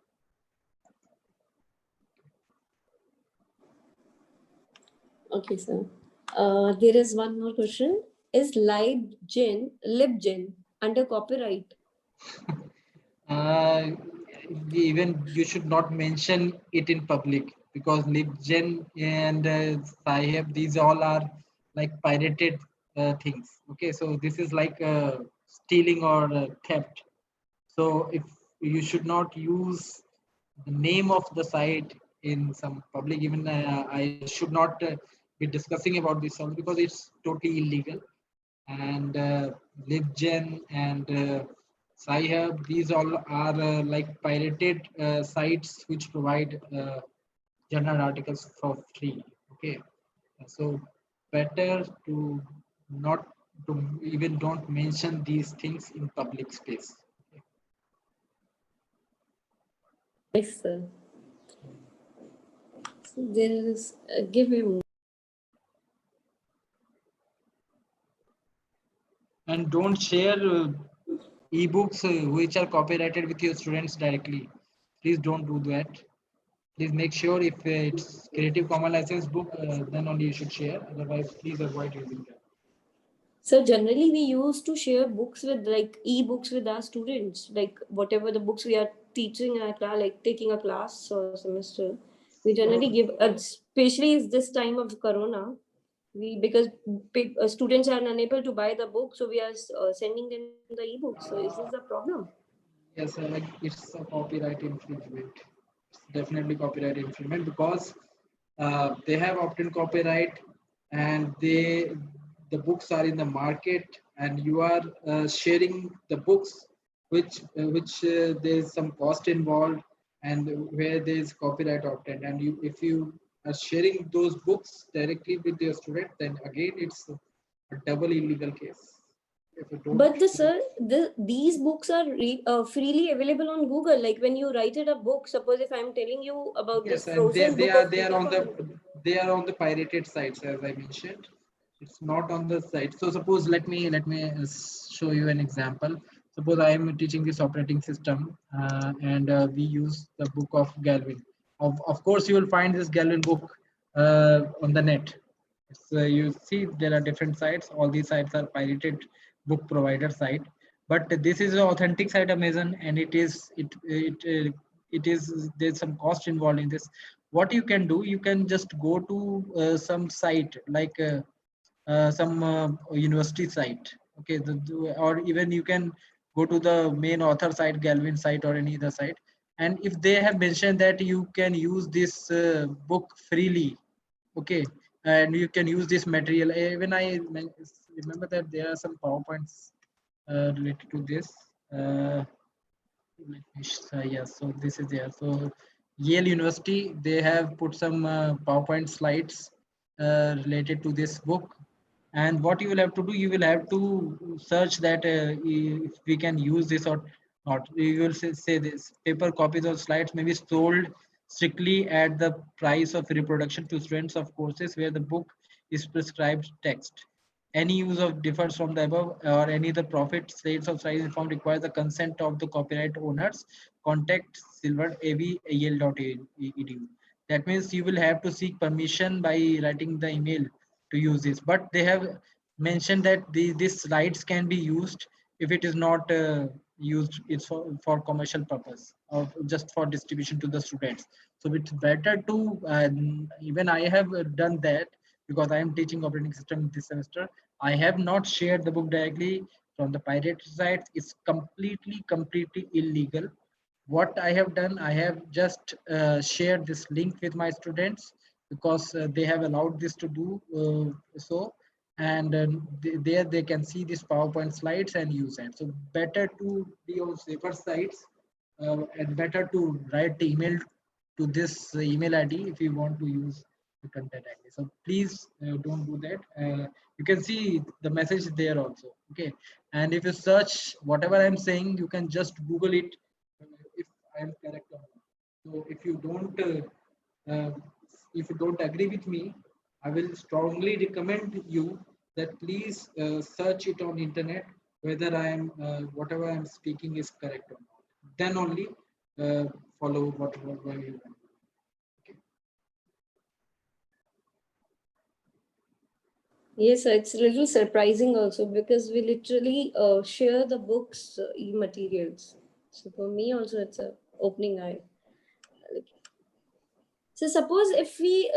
Okay, sir. There is one more question. Is LibGen under copyright? Uh, Even you should not mention it in public. because LibGen and Sahib, these all are like pirated things. Okay, so this is like stealing or theft. So if you should not use the name of the site in some public, even I should not be discussing about this also because it's totally illegal. And LibGen and Sci-Hub, these all are like pirated sites which provide journal articles for free. Okay, so better to not to even don't mention these things in public space. Yes, sir. So there is, give him. And don't share ebooks which are copyrighted with your students directly. Please don't do that. Please make sure if it's Creative Commons license book, then only you should share. Otherwise, please avoid using that. So generally we used to share books with like e-books with our students, like whatever the books we are teaching in our class, like taking a class or semester. We generally give, especially is this time of Corona, we because students are unable to buy the book, so we are sending them the e-books. So is this a problem? Yes, like it's a copyright infringement. It's definitely copyright infringement because they have obtained copyright and the books are in the market and you are sharing the books which there's some cost involved and where there is copyright obtained and you if you are sharing those books directly with your student then again it's a double illegal case. If you don't But sir, these books are freely available on Google. Like when you write it a book, suppose if I'm telling you about yes, this and they, frozen they book are of they are Peter on Pan. they are on the pirated sites as I mentioned. It's not on the site. So suppose let me show you an example. Suppose I am teaching this operating system and we use the book of Galvin. Of course, you will find this Galvin book on the net. You see there are different sites. All these sites are pirated book provider site, but this is an authentic site Amazon, and it is there's some cost involved in this. What you can do, you can just go to some site like some university site. Okay, or even you can go to the main author site, Galvin site, or any other site, and if they have mentioned that you can use this book freely, okay, and you can use this material. Even I remember that there are some PowerPoints related to this. Let me yeah, so this is there. So Yale University, they have put some PowerPoint slides related to this book. And what you will have to do, you will have to search that if we can use this or not. You will say this paper copies of slides may be sold strictly at the price of reproduction to students of courses where the book is prescribed text. Any use of differs from the above or any of the profit sales of size form requires the consent of the copyright owners. Contact silver.av.yale.edu. That means you will have to seek permission by writing the email to use this. But they have mentioned that these slides can be used if it is not used. It's for commercial purpose or just for distribution to the students. So it's better to even I have done that because I am teaching operating system this semester. I have not shared the book directly from the pirate site. It's completely illegal. What I have done, I have just shared this link with my students because they have allowed this to do so, and there they can see these PowerPoint slides and use it. So better to be on safer sites and better to write the email to this email ID if you want to use the content ID. So please don't do that. You can see the message there also. Okay, and if you search whatever I'm saying, you can just Google it if I am correct or not. So uh, if you don't agree with me, I will strongly recommend you that please search it on internet whether I am whatever I am speaking is correct or not. Then only uh, follow what you want. Okay. Yes, sir, it's a little surprising also because we literally share the books e-materials. So for me also it's a opening eye. So suppose if we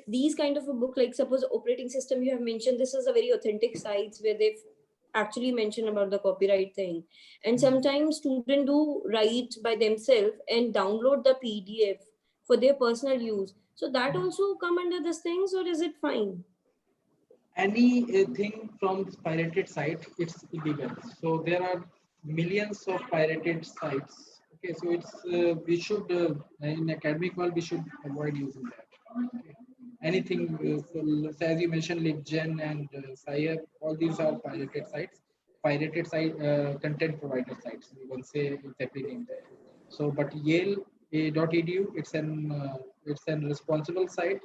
these kind of a book, like suppose operating system you have mentioned, this is a very authentic sites where they've actually mentioned about the copyright thing, and sometimes students do write by themselves and download the PDF for their personal use. So that also come under these things, or is it fine? Anything from pirated site, it's illegal. So there are millions of pirated sites. Okay, so it's we should in academic world we should avoid using that. Okay. Anything so as you mentioned, LibGen and SciHub, all these are pirated site content provider sites. We will say exactly name there. So, but Yale.edu, it's an responsible site,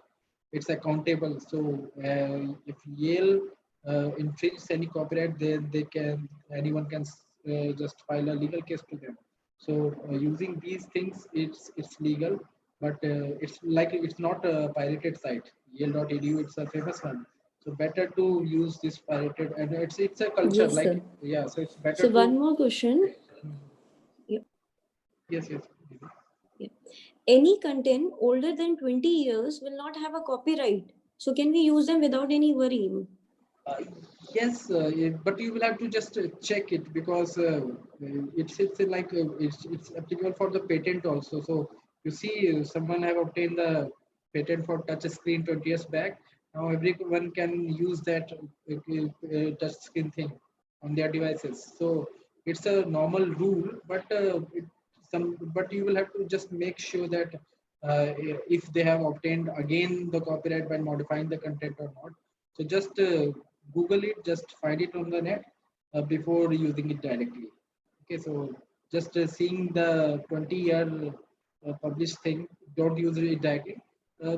it's accountable. So if Yale infringes any copyright, then anyone can just file a legal case to them. So using these things, it's legal, but it's not a pirated site. Yale.edu, it's a famous one. So better to use this pirated, and it's a culture. Yes, like sir. yeah. So it's better. So to, one more question. Yeah. Yes, yes. Yeah. Any content older than 20 years will not have a copyright. So can we use them without any worry? Uh, yes, but you will have to just check it, because it's like it's applicable for the patent also. So you see, someone have obtained the patent for touch screen 20 years back. Now everyone can use that touch screen thing on their devices. So it's a normal rule, but but you will have to just make sure that if they have obtained again the copyright by modifying the content or not. So just Google it, just find it on the net before using it directly. Okay, so just seeing the 20-year published thing, don't use it directly. Uh,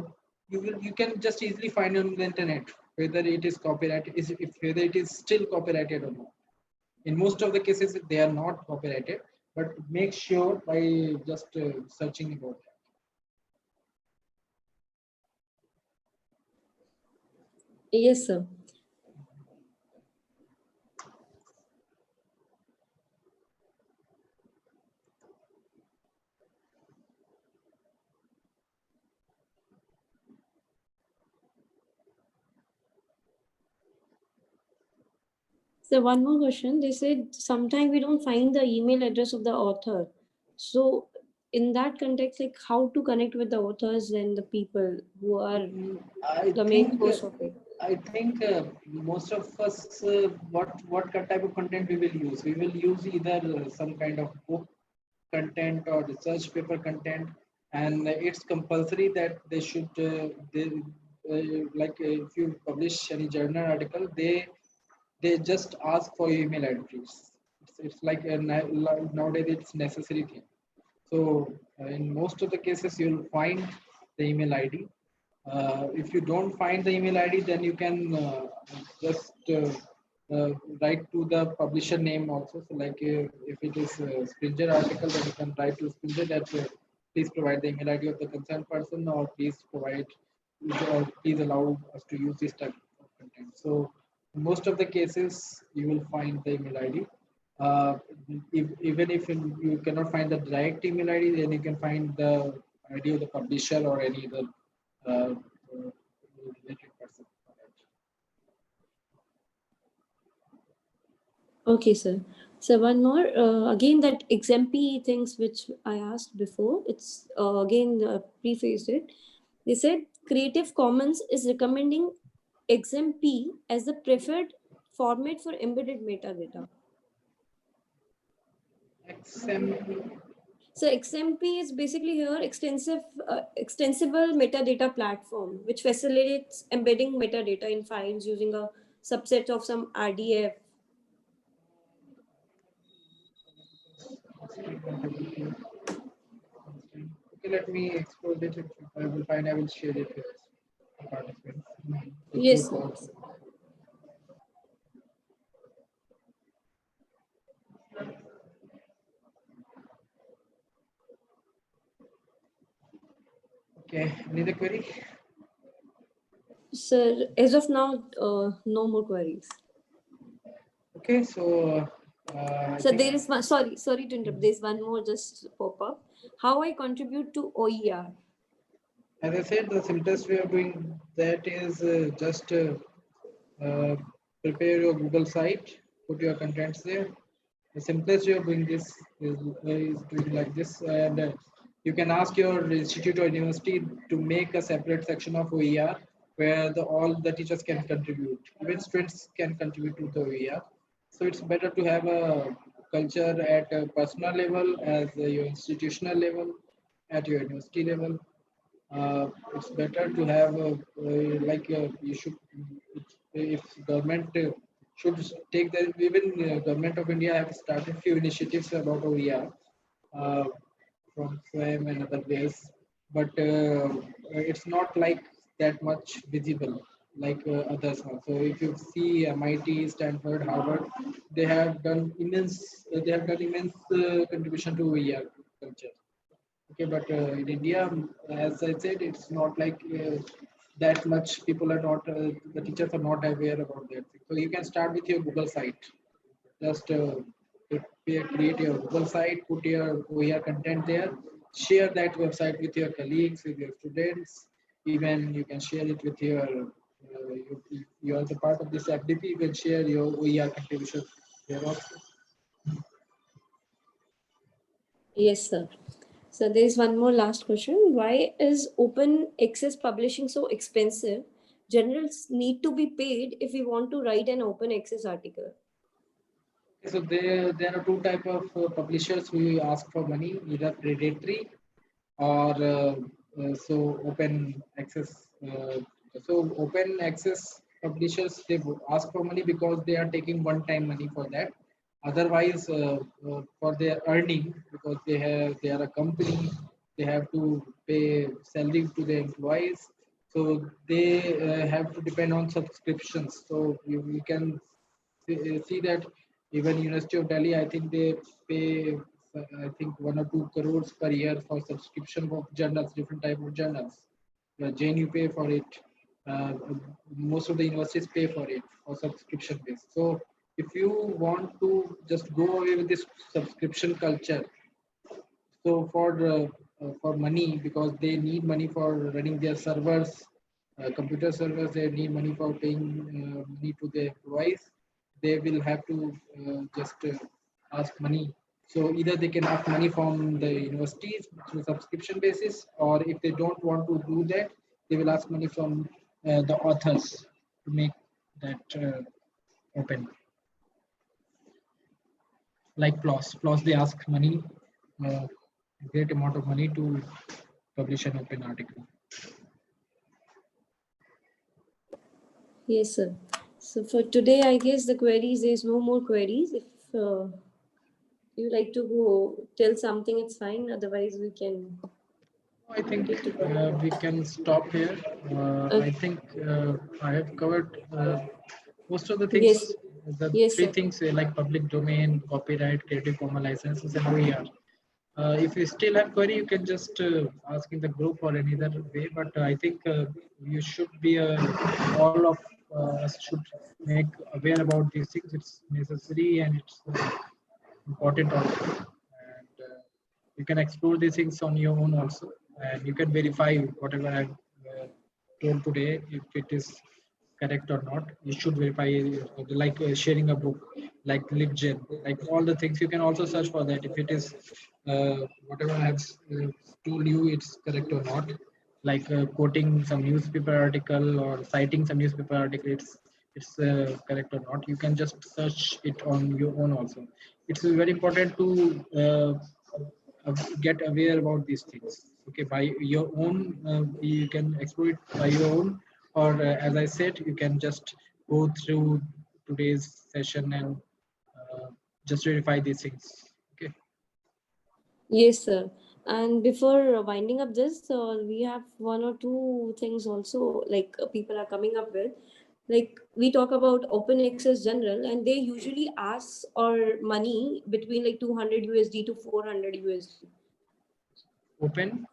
you can just easily find on the internet whether it is copyrighted, whether it is still copyrighted or not. In most of the cases, they are not copyrighted, but make sure by just searching about that. Yes, sir. So one more question. They said sometimes we don't find the email address of the author. So in that context, like how to connect with the authors and the people who are the main source of it? I think most of us, what type of content we will use? We will use either some kind of book content or research paper content, and it's compulsory that they should if you publish any journal article, they just ask for your email address. It's like nowadays it's necessary thing. So in most of the cases, you'll find the email ID. If you don't find the email ID, then you can just write to the publisher name also. So like if it is a Springer article, then you can write to Springer that please provide the email ID of the concerned person, or please allow us to use this type of content. So in most of the cases, you will find the email ID. Uh, Even if you cannot find the direct email ID, then you can find the ID of the publisher or any other related person. Okay, sir. So one more, again that XMP things which I asked before, it's again prefaced it. They said Creative Commons is recommending XMP as the preferred format for embedded metadata. XMP. So XMP is basically here extensible metadata platform which facilitates embedding metadata in files using a subset of some RDF. Okay, let me expose it. If I will find, I will share it with the participants. Yes, sir. Okay, any other query? Sir, as of now, no more queries. Okay, so So there is one, sorry to interrupt. There's one more just pop up. How I contribute to OER? As I said, the simplest way of doing that is just prepare your Google site, put your contents there. The simplest way of doing this is doing like this, and you can ask your institute or university to make a separate section of OER where all the teachers can contribute. Even students can contribute to the OER. So it's better to have a culture at a personal level, as your institutional level, at your university level. It's better to have you should, if government should take the, even government of India have started few initiatives about OER from SWAM and other ways, but it's not like that much visible like others are. So if you see MIT, Stanford, Harvard, they have done immense contribution to OER culture. Okay, but in India, as I said, it's not like that much. People are not, the teachers are not aware about that. So you can start with your Google site. Just create your Google site, put your OER content there, share that website with your colleagues, with your students. Even you can share it with your, if you are the part of this FDP, you can share your OER contribution there also. Yes, sir. So there is one more last question. Why is open access publishing so expensive? Journals need to be paid if we want to write an open access article. So there are two type of publishers who ask for money, either predatory or so open access. So open access publishers, they ask for money because they are taking one-time money for that. Otherwise, for their earning, because they are a company, they have to pay salary to their employees. So they have to depend on subscriptions. So you can see that even University of Delhi, I think they pay, I think 1 or 2 crores per year for subscription of journals, different type of journals. JNU pay for it. Most of the universities pay for it for subscription base. So if you want to just go away with this subscription culture, so for money, because they need money for running their servers, computer servers, they need money for paying money to their employees. They will have to just ask money. So either they can ask money from the universities through subscription basis, or if they don't want to do that, they will ask money from the authors to make that open. Like PLOS. PLOS, they ask money, great amount of money to publish an open article. Yes, sir. So for today, I guess the queries, there's no more queries. If you like to go tell something, it's fine. Otherwise, we can. I think we can stop here. I think I have covered most of the Yes. things. The Yes, three sir. things like public domain, copyright, Creative Commons licenses, and OER. If you still have query, you can just ask in the group or any other way. But I think you should be all of us should make aware about these things. It's necessary and it's important also. And you can explore these things on your own also, and you can verify whatever I've told today if it is correct or not. You should verify, like sharing a book, like LibGen, like all the things. You can also search for that if it is whatever I have told you, it's correct or not. Like quoting some newspaper article or citing some newspaper article, it's correct or not. You can just search it on your own also. It's very important to get aware about these things. Okay, by your own, you can explore it by your own, or as I said, you can just go through today's session and just verify these things. Okay. Yes, sir. And before winding up this, we have one or two things also, like people are coming up with. Like we talk about open access general, and they usually ask or money between like 200 USD to 400 USD. Open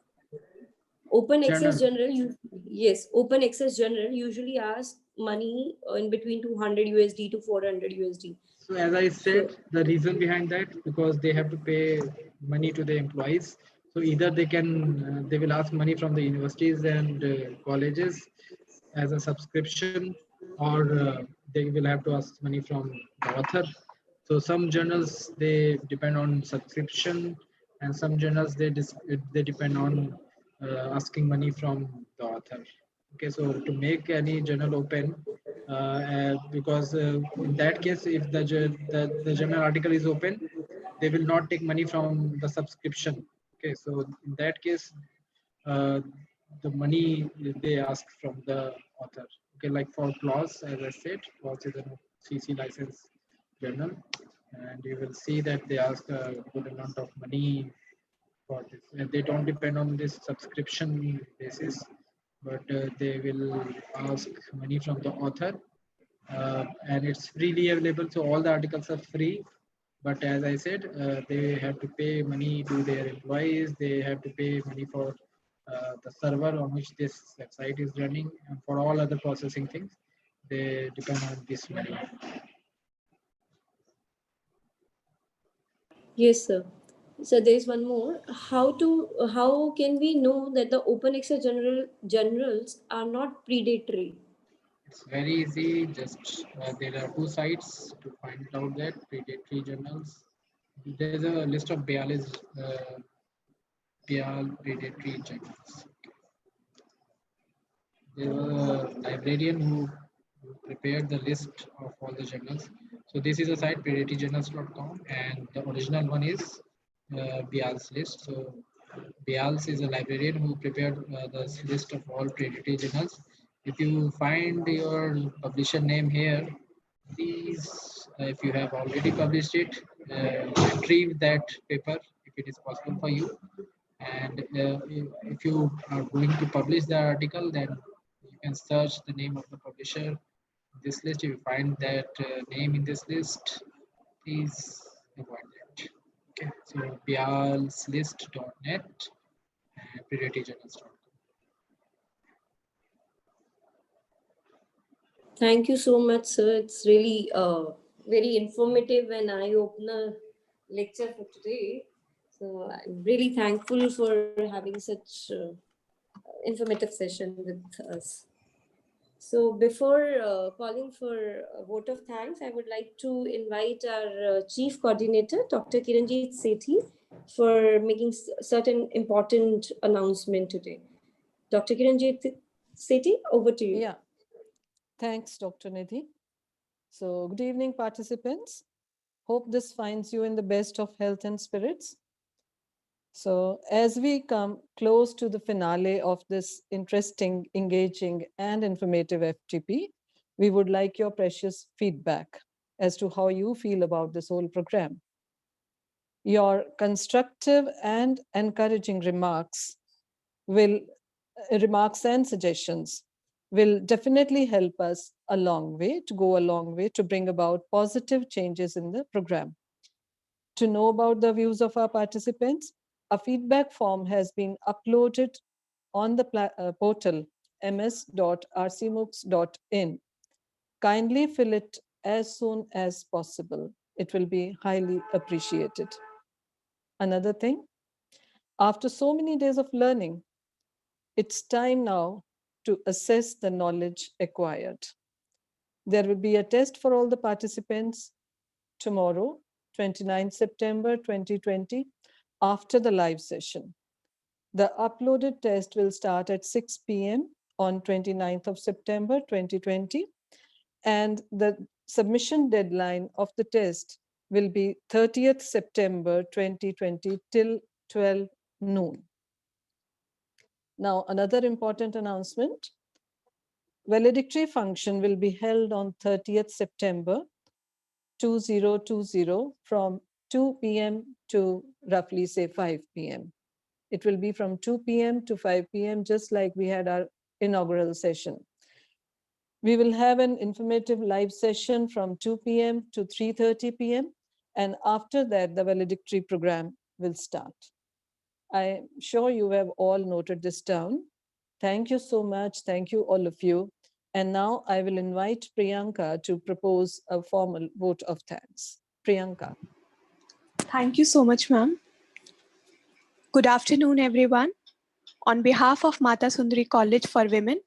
Access journal. general, yes, open access general usually ask money in between 200 USD to 400 USD. So as I So said, the reason behind that, because they have to pay money to the employees. So either they will ask money from the universities and colleges as a subscription, or they will have to ask money from the author. So some journals they depend on subscription, and some journals they depend on asking money from the author. Okay, so to make any journal open, because in that case, if the journal article is open, they will not take money from the subscription. Okay, so in that case, uh, the money they ask from the author. Okay, like for PLOS, as I said, PLOS is a CC license journal, and you will see that they ask a good amount of money for this. And they don't depend on this subscription basis, but they will ask money from the author, and it's freely available. So all the articles are free. But as I said, they have to pay money to their employees. They have to pay money for the server on which this website is running, and for all other processing things, they depend on this money. Yes, sir. So there is one more. How can we know that the open access journals are not predatory? It's very easy. Just there are two sites to find out that predatory journals. There's a list of Bial predatory journals. There was a librarian who prepared the list of all the journals. So this is a site predatorjournals.com, and the original one is Bial's list. So Bial's is a librarian who prepared this list of all predatory journals. If you find your publisher name here, please, if you have already published it, retrieve that paper if it is possible for you. And if you are going to publish the article, then you can search the name of the publisher in this list. If you find that name in this list, please avoid that. Okay, so bialslist.net and predatorjournals.com. Thank you so much, sir. It's really very informative and eye-opener lecture for today. So I'm really thankful for having such informative session with us. So before calling for a vote of thanks, I would like to invite our Chief Coordinator, Dr. Kiranjit Sethi, for making certain important announcement today. Dr. Kiranjit Sethi, over to you. Yeah. Thanks, Dr. Nidhi. So good evening, participants. Hope this finds you in the best of health and spirits. So as we come close to the finale of this interesting, engaging, and informative FTP, we would like your precious feedback as to how you feel about this whole program. Your constructive and encouraging remarks and suggestions will definitely help us go a long way to bring about positive changes in the program. To know about the views of our participants, a feedback form has been uploaded on the portal ms.rcmoocs.in. Kindly fill it as soon as possible. It will be highly appreciated. Another thing, after so many days of learning, it's time now to assess the knowledge acquired. There will be a test for all the participants tomorrow, 29 September 2020, after the live session. The uploaded test will start at 6 p.m. on 29th of September 2020, and the submission deadline of the test will be 30th September 2020 till 12 noon. Now, another important announcement. Valedictory function will be held on 30th September 2020 from 2 p.m. to roughly say 5 p.m. It will be from 2 p.m. to 5 p.m. just like we had our inaugural session. We will have an informative live session from 2 p.m. to 3:30 p.m. and after that the valedictory program will start. I'm sure you have all noted this down. Thank you so much. Thank you, all of you. And now I will invite Priyanka to propose a formal vote of thanks. Priyanka. Thank you so much, ma'am. Good afternoon, everyone. On behalf of Mata Sundari College for Women,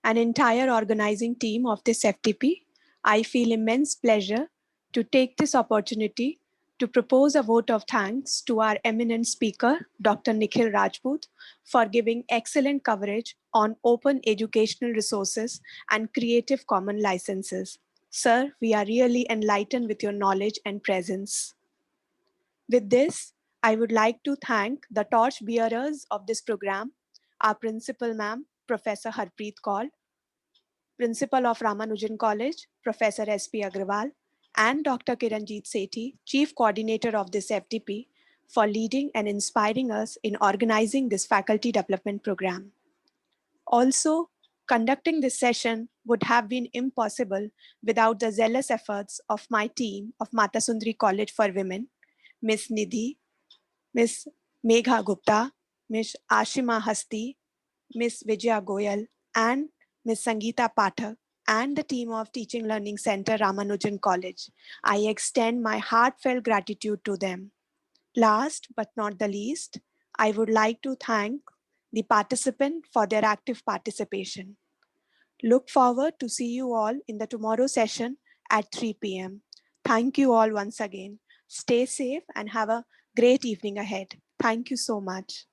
an entire organizing team of this FTP, I feel immense pleasure to take this opportunity to propose a vote of thanks to our eminent speaker, Dr. Nikhil Rajput, for giving excellent coverage on open educational resources and Creative Commons licenses. Sir, we are really enlightened with your knowledge and presence. With this, I would like to thank the torch bearers of this program, our principal ma'am, Professor Harpreet Kaur, Principal of Ramanujan College, Professor S.P. Agrawal, and Dr. Kiranjeet Sethi, Chief Coordinator of this FTP, for leading and inspiring us in organizing this faculty development program. Also, conducting this session would have been impossible without the zealous efforts of my team of Mata Sundari College for Women, Ms. Nidhi, Ms. Megha Gupta, Ms. Ashima Hasti, Ms. Vijaya Goyal, and Ms. Sangeeta Pathak, and the team of Teaching Learning Center Ramanujan College. I extend my heartfelt gratitude to them. Last but not the least, I would like to thank the participant for their active participation. Look forward to see you all in the tomorrow session at 3 p.m. Thank you all once again. Stay safe and have a great evening ahead. Thank you so much.